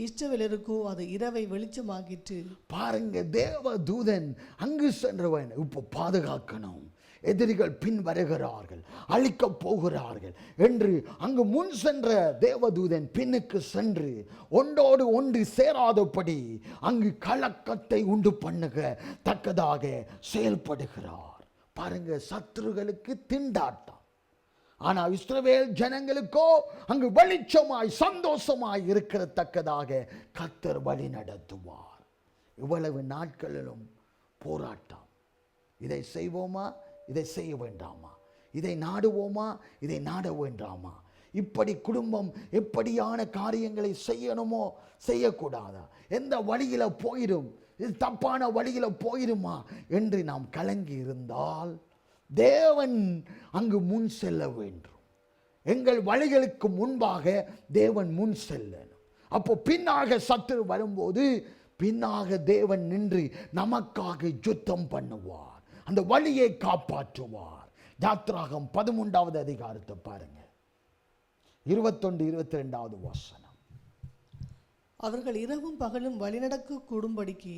இஸ்ரவேலருக்கோ அது இரவை வெளிச்சமாக்கிற்று. பாருங்க, தேவ தூதன் அங்கு சென்றவன் இப்போ பாதுகாக்கணும். எதிரிகள் பின் வருகிறார்கள், அழிக்கப் போகிறார்கள் என்று அங்கு முன் சென்ற தேவதூதன் பின்னுக்கு சென்று ஒன்றோடு ஒன்று சேராதபடி அங்கு கலக்கத்தை உண்டு பண்ணுக தக்கதாக செயல்படுகிறார். பாருங்க, சத்துருகளுக்கு திண்டாட்டம். ஆனால் இஸ்ரவேல் ஜனங்களுக்கோ அங்கு வெளிச்சமாய் சந்தோஷமாய் இருக்கத்தக்கதாக கர்த்தர் வழி நடத்துவார். இவ்வளவு நாட்களிலும் போராட்டம். இதை செய்வோமா, இதை செய்ய வேண்டாமா, இதை நாடுவோமா, இதை நாட வேண்டாமா, இப்படி குடும்பம் எப்படியான காரியங்களை செய்யணுமோ செய்யக்கூடாதா, எந்த வழியில் போயிடும், இது தப்பான வழியில் போயிடுமா என்று நாம் கலங்கி இருந்தால் தேவன் அங்கு முன் செல்ல வேண்டும். எங்கள் வழிகளுக்கு முன்பாக தேவன் முன் செல்லணும். அப்போ பின்னாக சத்துரு வரும்போது பின்னாக தேவன் நின்று நமக்காக யுத்தம் பண்ணுவார், அந்த வழியை காப்பாற்றுவார். யாத்ராகம் 13வது அதிகாரத்தை பாருங்க, 21, 22வது வசனம். அவர்கள் இரவும் பகலும் வழிநடக்க கூடும்படிக்கு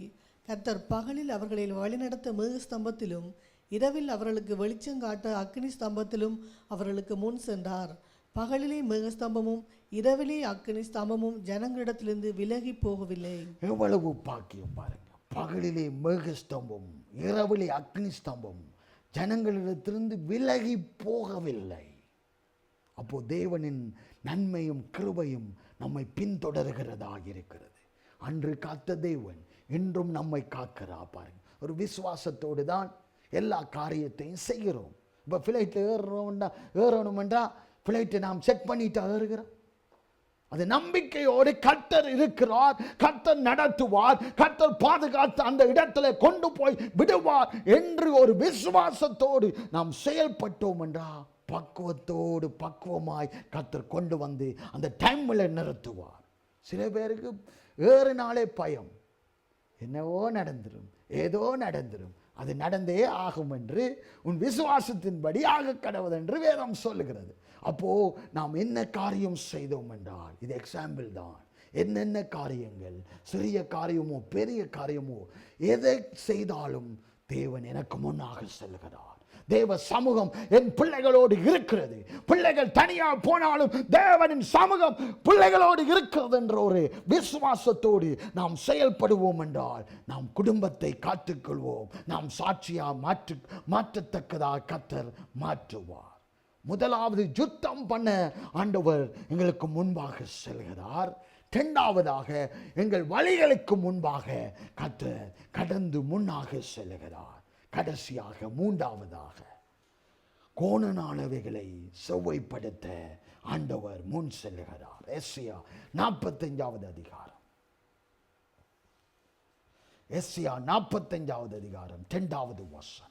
கர்த்தர் பகலில் அவர்களை வழிநடத்த மேக ஸ்தம்பத்திலும் இரவில் அவர்களுக்கு வெளிச்சங்காட்ட அக்னி ஸ்தம்பத்திலும் அவர்களுக்கு முன் சென்றார். பகலிலே மேகஸ்தம்பமும் இரவிலே அக்னி ஸ்தம்பமும் ஜனங்களிடத்திலிருந்து விலகி போகவில்லை. எவ்வளவு பாக்கியம் பாருங்க! பகலிலே மேகஸ்தம்பம், இரவிலே அக்னி ஸ்தம்பம் ஜனங்களிடத்திலிருந்து விலகி போகவில்லை. அப்போ தேவனின் நன்மையும் கிருபையும் நம்மை பின்தொடர்கிறதாக இருக்கிறது. அன்று காத்த தேவன் இன்றும் நம்மை காக்கிறா பாருங்க. ஒரு விசுவாசத்தோடு தான் எல்லா காரியத்தையும் செய்கிறோம். இப்போ ஃப்ளைட்டில் ஏறணுமென்றா ஃப்ளைட்டை நாம் செக் பண்ணிட்டு ஏறுகிறோம். அது நம்பிக்கையோடு கர்த்தர் இருக்கிறார், கர்த்தர் நடத்துவார், கர்த்தர் பாதுகாத்து அந்த இடத்துல கொண்டு போய் விடுவார் என்று ஒரு விசுவாசத்தோடு நாம் செயல்பட்டோம் என்றா பக்குவத்தோடு பக்குவமாய் கர்த்தர் கொண்டு வந்து அந்த டைமில் நிறுத்துவார். சில பேருக்கு ஏறினாலே பயம், என்னவோ நடந்துடும், ஏதோ நடந்துடும், அது நடந்தே ஆகும் என்று உன் விசுவாசத்தின்படி ஆக கடவுள் என்று வேதம் சொல்லுகிறது. அப்போ நாம் என்ன காரியம் செய்தோம் என்றால், இது எக்ஸாம்பிள் தான். என்னென்ன காரியங்கள், சிறிய காரியமோ பெரிய காரியமோ எதை செய்தாலும் தேவன் எனக்கு முன்னாக செல்கிறார். தேவ சமூகம் என் பிள்ளைகளோடு இருக்கிறது. பிள்ளைகள் தனியாக போனாலும் தேவனின் சமூகம் பிள்ளைகளோடு இருக்கிறது என்ற ஒரு விசுவாசத்தோடு நாம் செயல்படுவோம் என்றால் நாம் குடும்பத்தை காத்துக்கொள்வோம். நாம் சாட்சியா மாற்றத்தக்கதாக கர்த்தர் மாற்றுவார். முதலாவது யுத்தம் பண்ண ஆண்டவர் எங்களுக்கு முன்பாக செல்கிறார். இரண்டாவதாக எங்கள் வழிகளுக்கு முன்பாக கர்த்தர் கடந்து முன்னாக செல்கிறார். கடைசியாக மூன்றாவதாக கோணனானவைகளை செவ்வாய்ப்படுத்த ஆண்டவர் முன் செல்கிறார். எஸ்ஐயா 45வது அதிகாரம், எஸ்ஐயா 45வது அதிகாரம் 2வது வசனம்.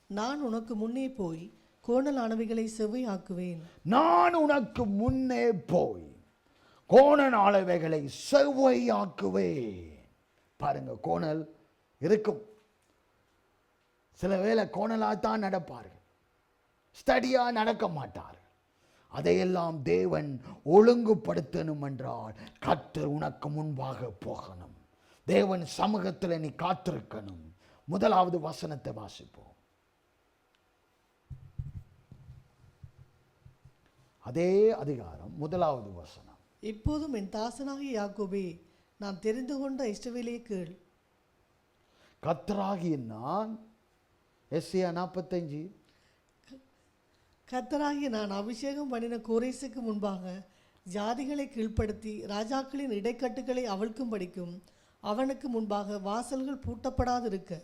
நான் உனக்கு முன்னே போய் கோணலானவைகளை செவ்வையாக்குவேன். நான் உனக்கு முன்னே போய் கோணலானவைகளை செவ்வையாக்குவேன். பாருங்க, கோணல் இருக்கும். சில வேளை கோணலாத்தான் நடப்பார்கள், ஸ்டடியா நடக்க மாட்டார்கள். அதையெல்லாம் தேவன் ஒழுங்குபடுத்தணும் என்றால் கர்த்தர் உனக்கு முன்பாக போகணும். தேவன் சமூகத்தில் நீ காத்திருக்கணும். முதலாவது வசனத்தை வாசிப்போம். அதே அதிகாரம் 1வது வசனம். இப்போதும் என் தாசனாகிய யாக்கோபே, நான் தெரிந்து கொண்ட இஸ்ரவேலே கேள். கர்த்தராகிய நான், எஸ்ஐயா 45, கர்த்தராகிய நான் அபிஷேகம் பண்ணின கோரேசுக்கு முன்பாக ஜாதிகளை கீழ்ப்படுத்தி ராஜாக்களின் இடைக்கட்டுகளை அவிழ்க்கும் படிக்கும், அவனுக்கு முன்பாக வாசல்கள் பூட்டப்படாதிருக்க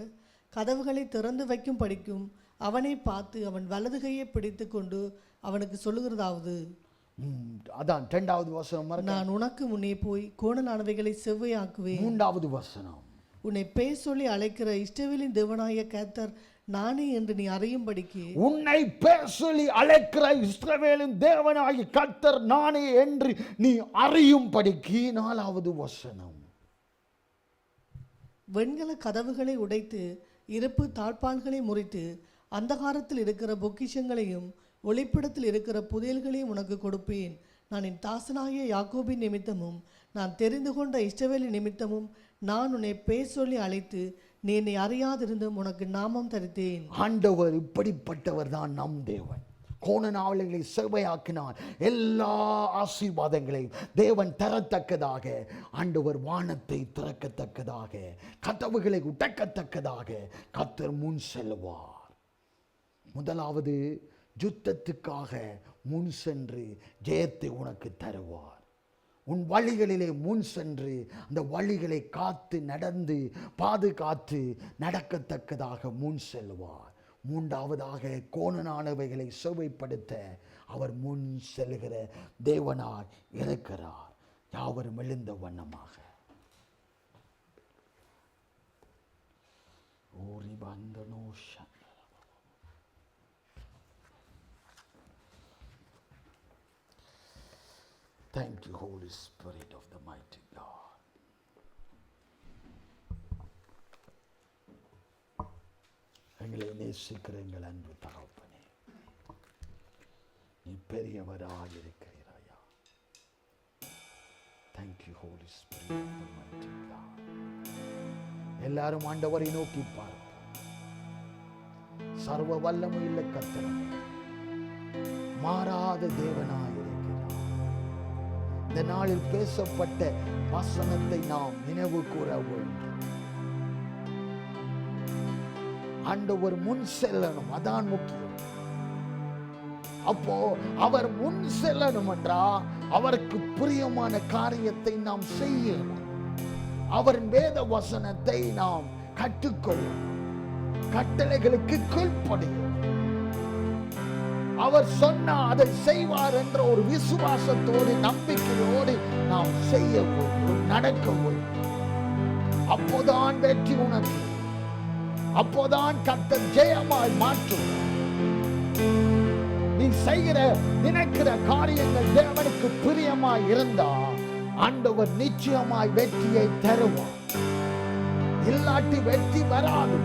கதவுகளை திறந்து வைக்கும் படிக்கும் அவனை பார்த்து அவன் வலது கையை பிடித்து கொண்டு அவனுக்கு சொல்லுகிறதாவது, அதான் 2வது வசனம். நான் உனக்கு முன்னே போய் கோணலானவைகளை செவ்வையாக்குவேன். 3வது வசனம். உன்னை பேர் சொல்லி அழைக்கிற இஸ்ரவேலின் தேவனாகிய கர்த்தர் நானே என்று நீ அறியும்படிக்கு, உன்னை பேர் சொல்லி அழைக்கிற இஸ்ரவேலின் தேவனாகிய கர்த்தர் நானே என்று நீ அறியும்படிக்கு. 4வது வசனம். வெண்கல கதவுகளை உடைத்து இருப்பு தாழ்பால்களை முறித்து அந்தகாரத்தில் இருக்கிற பொக்கிஷங்களையும் ஒளிப்பிடத்தில் இருக்கிற புதையல்களையும் உனக்கு கொடுப்பேன். நான் என் தாசனாகிய யாக்கோபின் நிமித்தமும் நான் தெரிந்து கொண்ட இஸ்ரவேலின் நிமித்தமும் நான் உன்னை பேர் சொல்லி அழைத்து நீ என்னை அறியாதிருந்தும் உனக்கு நாமம் தரித்தேன். ஆண்டவர் இப்படிப்பட்டவர் தான் நம் தேவன். கோணனாவலைகளை செவ்வையாக்கினார். எல்லா ஆசீர்வாதங்களையும் தேவன் தரத்தக்கதாக ஆண்டவர் வானத்தை திறக்கத்தக்கதாக கதவுகளை உடைக்கத்தக்கதாக கர்த்தர் முன் செல்வார். முதலாவது யுத்தத்துக்காக முன் சென்று ஜெயத்தை உனக்கு தருவார். உன் வழிகளிலே முன் சென்று அந்த வழிகளை காத்து நடந்து பாதுகாத்து நடக்கத்தக்கதாக முன் செல்வார். மூன்றாவதாக கோணனானவைகளை செவ்வைப்படுத்த அவர் முன் செல்கிற தேவனாய் இருக்கிறார். யாவரும் எழுந்த வண்ணமாக ஓரி பந்தனோஷன். Thank you, Holy Spirit of the mighty God. எங்களை நேசிக்கிற எங்கள் அன்பு தகப்பனே, நீ பெரியவராக இருக்கிறாயா. Thank you, Holy Spirit of the mighty God. எல்லாரும் ஆண்டவரை நோக்கி பார்ப்போம். சர்வ வல்லமையுள்ள கர்த்தர், மாறாத தேவனாயிருக்கிறார். இந்த நாளில் பேசப்பட்ட வசனத்தை நாம் நினைவு கூற வேண்டும். ஆண்டவர் முன் செல்லணும், அதான் முக்கியம். அப்போ அவர் முன் செல்லணும் என்றா அவருக்கு பிரியமான காரியத்தை நாம் செய்யணும். அவரின் வேத வசனத்தை நாம் கற்றுக்கொள்ளும், கட்டளைகளுக்கு கீழ்ப்படியும். அவர் சொன்னா அதை செய்வார் என்ற ஒரு விசுவாசத்தோடு நம்பிக்கையோடு நாம் செய்ய வேண்டும், நடக்க வேண்டும். அப்போதான் வெற்றி உனக்கு, அப்போதான் கர்த்தர் ஜெயமாய் மாற்றும். நீ செய்கிற நினைக்கிற காரியங்கள் தேவனுக்கு பிரியமாய் இருந்தா ஆண்டவர் நிச்சயமாய் வெற்றியை தருவார். இல்லாட்டி வெற்றி வராது.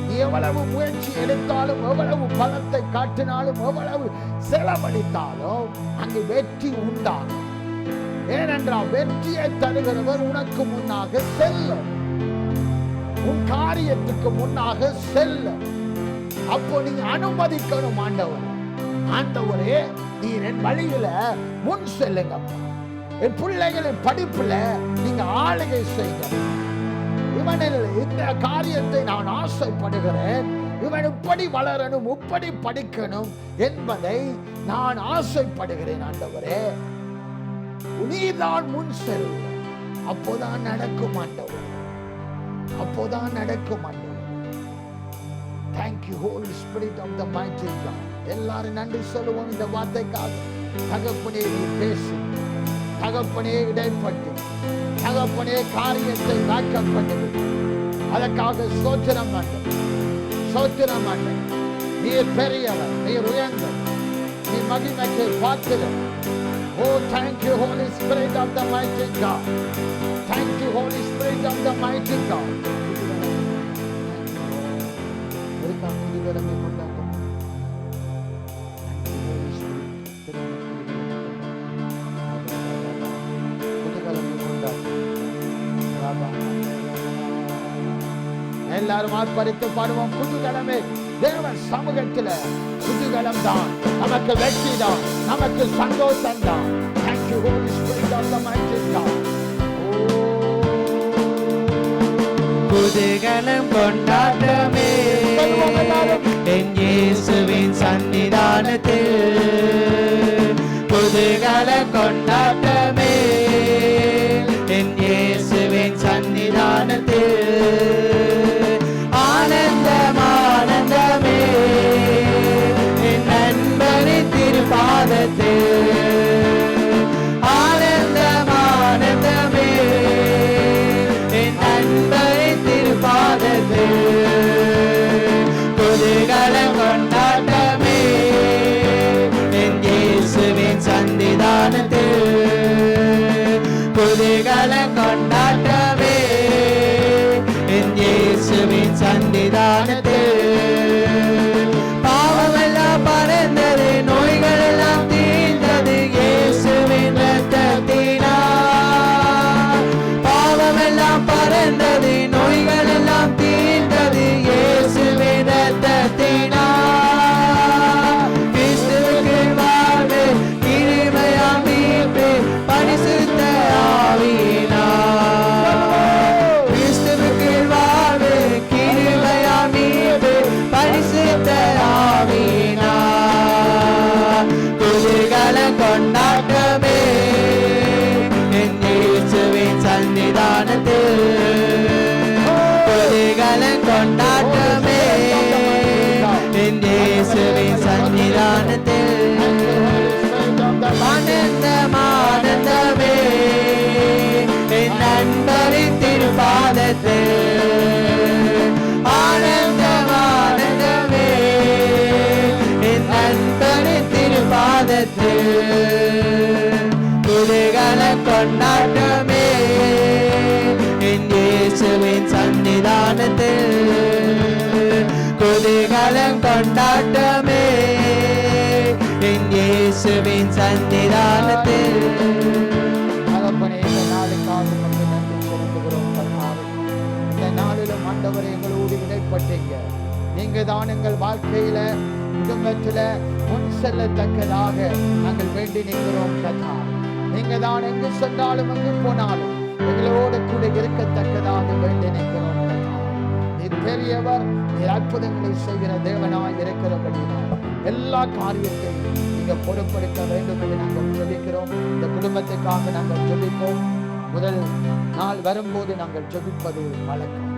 நீ எவ்வளவு முயற்சி எடுத்தாலும், எவ்வளவு பலத்தை காட்டினாலும், எவ்வளவு செலவழித்தாலும் அங்கு வெற்றி உண்டாகும். ஏனென்றால் வெற்றியை தருகிறவர் உனக்கு முன்னாக செல்லும், உன் காரியத்துக்கு முன்னாக செல்லும். அப்போ நீ அனுமதிக்கணும். ஆண்டவரே நீர் என் வழியில முன் செல்லுங்கப்பா. என் பிள்ளைகளின் படிப்புல நீங்க ஆளுகை செய்யுங்க. இவனில் இந்த காரியத்தை நான் ஆசைப்படுகிறேன், இவன் இப்படி வளரணும், இப்படி படிக்கணும் என்பதை நான் ஆசைப்படுகிறேன். ஆண்டவரே நீதான் முன் செல். அப்போதான் நடக்கும் ஆண்டவர், அப்போதான் நடக்கும் ஆண்டவர். Thank you, Holy Spirit of the mighty God. எல்லாரும் நன்றி சொல்லுவோம் இந்த வார்த்தைக்காக. தகப்பனே நீ பேசு, தகப்பனே இடைப்பட்டு, தகப்பனே காரியத்தை வாக்கப்பட்டு, அதற்காக சோத்திரம் ஆண்டவர், சோத்திரம் ஆண்டவர். நீர் பெரியவர், நீர் உயர்ந்தவர், நீ மகிமைக்கு பாத்திரர். Oh, thank you, Holy Spirit of the mighty God. Thank you, Holy Spirit of the mighty God. எல்லாரும் ஆர்ப்பரித்து பாடுவோம். குதூகலமே தேவன் சமூகத்தில் குதூகலம் தான், நமக்கு வெற்றி தான், நமக்கு சந்தோஷம் தான். Thank you, Holy Spirit of the mighty God. குதூகலம் கொண்டாட்டமே என் இயேசுவின் சன்னிதானத்தில், குதூகலம் கொண்டாட்டமே என் இயேசுவின் சன்னிதானத்தில். ஆனந்தம் ஆனந்தமே என் நண்பனின் திருப்பாதத்தில், ஆனந்தம் ஆனந்தமே என் நண்பனின் திருப்பாதத்தில். குதூகலம் கொண்டாட்டமே என் இயேசுவின் சன்னிதானத்தில், குதூகலம் கொண்டாட்டமே என் இயேசுவின் சன்னிதானத்தில். பாவமெல்லாம் பறந்தது, நோய்கள் எல்லாம் தீர்ந்தது இயேசுவின் இரத்தத்தினால். பாவமெல்லாம் பறந்தது, நோய்கள் எல்லாம் தீர்ந்தது இயேசுவின் இரத்தத்தினால். கிறிஸ்துவுக்கு வாழ்வு, கிருபையாம் மீட்பு, பரிசுத்த ஆவியினால். கிறிஸ்துவுக்கு வாழ்வு, கிருபையாம் மீட்பு, பரிசுத்த ஆவியினால். குதூகலம் கொண்டாட்டமே என் இயேசுவின் சன்னிதானத்தில், குதூகலம் கொண்டாட்டமே என் இயேசுவின் சன்னிதானத்தில். ஆனந்தம் ஆனந்தமே என் நண்பரின் திருப்பாதத்தில், ஆனந்தம் ஆனந்தமே என் நண்பரின் திருப்பாதத்தில். கொண்டாட்டமே என் இயேசுவின் சன்னிதானத்தில் குதூகலம் கொண்டாட்டமே என் இயேசுவின் சன்னிதானத்தில். தகப்பனே, இந்த நாளுக்காக உமக்கு நன்றி செலுத்துகிறோம் கர்த்தாவே. இந்த நாளிலும் ஆண்டவரே எங்களோடு இடைப்பட்டீங்க. நீங்க தான் எங்கள் வாழ்க்கையில குடும்பத்துல முன் செல்லத்தக்கதாக நாங்கள் வேண்டி நிற்கிறோம் கர்த்தாவே. நீங்க தான் எங்கு சென்றாலும் எங்கு போனாலும் எங்களோடு கூட இருக்கத்தக்கதாக வேண்டி நிற்கிறோம் கர்த்தாவே. நீர் பெரியவர், நீர் அற்புதங்களை செய்கிற தேவனாய் இருக்கிறபடினால் எல்லா காரியத்தையும் நீங்க பொறுப்பெடுக்க வேண்டும் என்று நாங்கள் ஜெபிக்கிறோம். இந்த குடும்பத்துக்காக நாங்கள் ஜெபிப்போம். முதல் நாள் வரும்போது நாங்கள் ஜெபிப்பது வழக்கம்.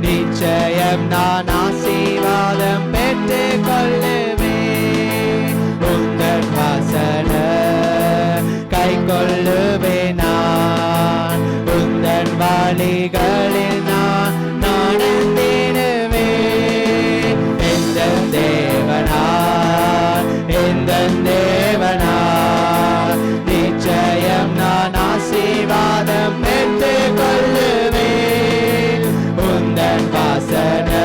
நிச்சயம் நான் ஆசீர்வாதம் பெற்றுக் கொள்ளுவேன். உங்கள் வசன கை கொள்ளுவேன் நான். உங்கள் வழிகளில் நான் நடந்திடுவேன். எந்த தேவனார் நிச்சயம் நான் ஆசீர்வாதம் பெற்றுக் கொள்ளுவேன். உந்தன் வாசனை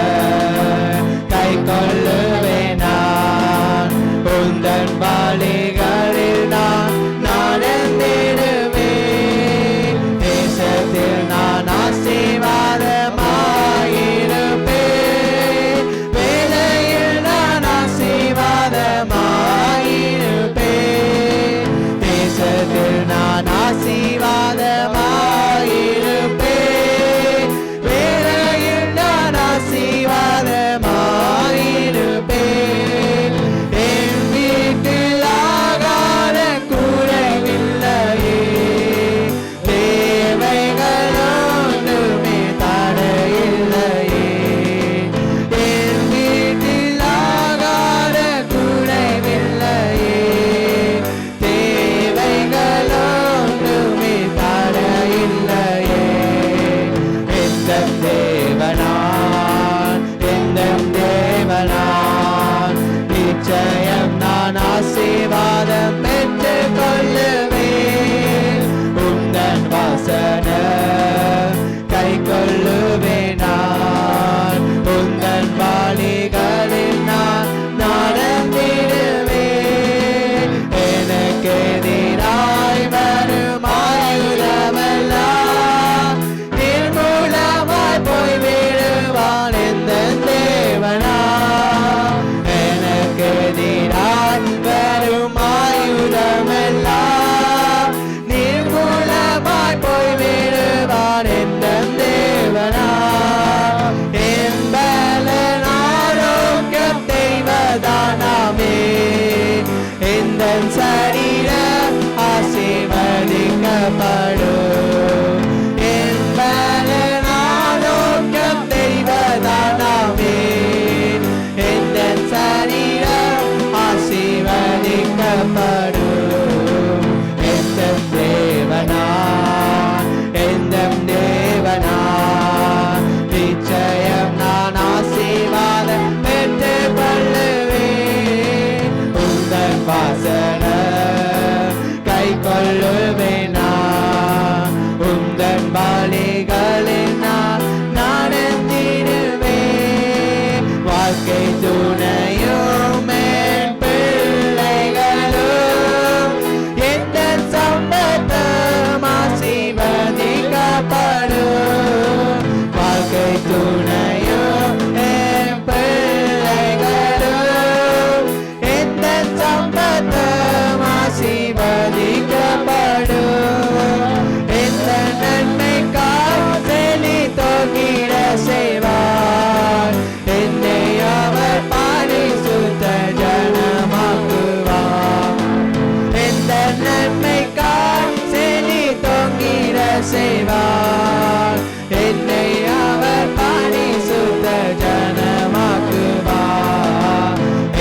செய்வார். என்னை அவர் பரிசுத்த ஜனமாக்குவார்.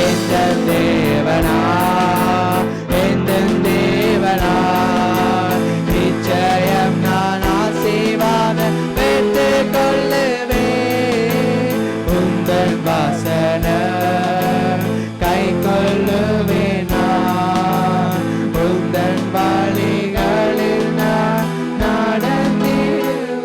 எந்த தேவனா எந்த தேவனா நிச்சயம் நான் ஆசீர்வாதம் பெற்றுக் கொள்ளுவேன். உந்தன் வாசனம் கை கொள்ளுவேன். நான் உந்தன் வழிகளில் நான் நடந்திடுவேன்.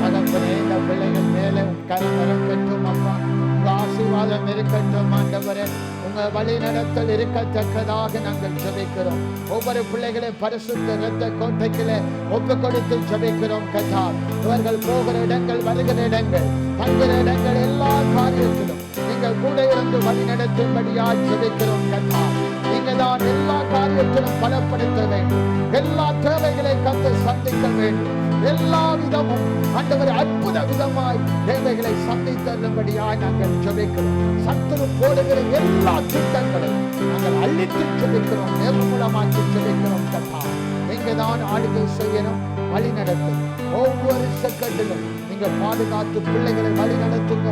தகப்பனே, இந்த பிள்ளைகள் மேலே உம் கரம் இருக்கட்டும் அப்பா. உங்க ஆசீர்வாதம் இருக்கட்டும் ஆண்டவரே. உங்க வழி நடத்தல் இருக்கத்தக்கதாக நாங்கள் ஜெபிக்கிறோம். ஒவ்வொரு பிள்ளைகளை பரிசுத்த இரத்த கோட்டைகளை ஒப்பு கொடுத்து ஜெபிக்கிறோம் கர்த்தாவே. இவர்கள் போகிற இடங்கள், வருகிற இடங்கள், தங்குகிற இடங்கள், எல்லா காரியத்திலும் நீங்கள் கூட இருந்து வழி நடத்தும்படியாய் ஜெபிக்கிறோம் கர்த்தாவே. நீங்க தான் எல்லா காரியத்திலும் பலப்படுத்த வேண்டும். எல்லா தேவைகளை கண்டு சந்திக்க வேண்டும். எல்லா விதமும் ஆண்டவரே அற்புத விதமாய் தேவைகளை சந்தித்தரும்படியாய் நாங்கள் ஜெபிக்கிறோம். சத்துரு போடுகிற எல்லா திட்டங்களை நாங்கள் அழித்து ஜெபிக்கிறோம், நிர்மூலமாக்கி ஜெபிக்கிறோம் கர்த்தாவே. நீங்க தான் ஆளுகை செய்யணும், வழி நடத்தும். ஒவ்வொரு செகண்டிலும் நீங்க பாதுகாத்து பிள்ளைகளை வழி நடத்துங்க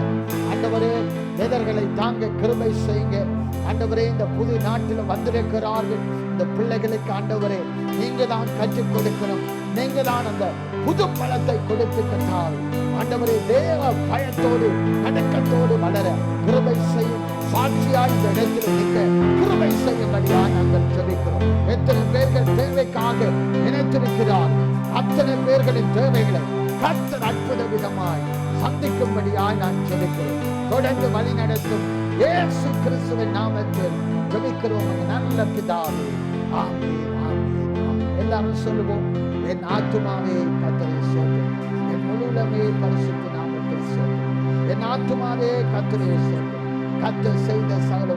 ஆண்டவரே. எதிர்களை தாங்க கிருபை செய்யுங்க ஆண்டவரே. இந்த புது நாட்டில் வந்திருக்கிறார்கள் இந்த பிள்ளைகளுக்கு ஆண்டவரே நீங்க தான் கற்றுக் கொடுக்கணும். நீங்க தான் அந்த புது பலத்தை கொடுத்து கர்த்தாவே ஆண்டவரே. தேவ பயத்தோடு அடக்கத்தோடு வளர கிருபை செய்யும். சாட்சியாய் இந்த இடத்தில் நிற்க கிருபை செய்யும்படியா நாங்கள் ஜெபிக்கிறோம். எத்தனை பேர்கள் தேவைக்காக நினைத்திருக்கிறார், அத்தனை பேர்களின் தேவைகளை கர்த்தர் அற்புத விதமாய் சந்திக்கும்படியாய் நான் ஜெபிக்கிறேன். தொடர்ந்து வழி நடத்தும் இயேசு கிறிஸ்துவின் நாமத்தில் ஜெபிக்கிறோம் நல்ல பிதாவே. ஆமென், ஆமென், ஆமென். எல்லாரும் சொல்லுவோம், என் ஆத்துமாவே கர்த்தரை ஸ்தோத்திரி, என் முழு உள்ளமே பரிசுத்த நாமத்தில் ஸ்தோத்திரி. என் ஆத்துமாவே கர்த்தரை ஸ்தோத்திரி. கர்த்தர் செய்த சகல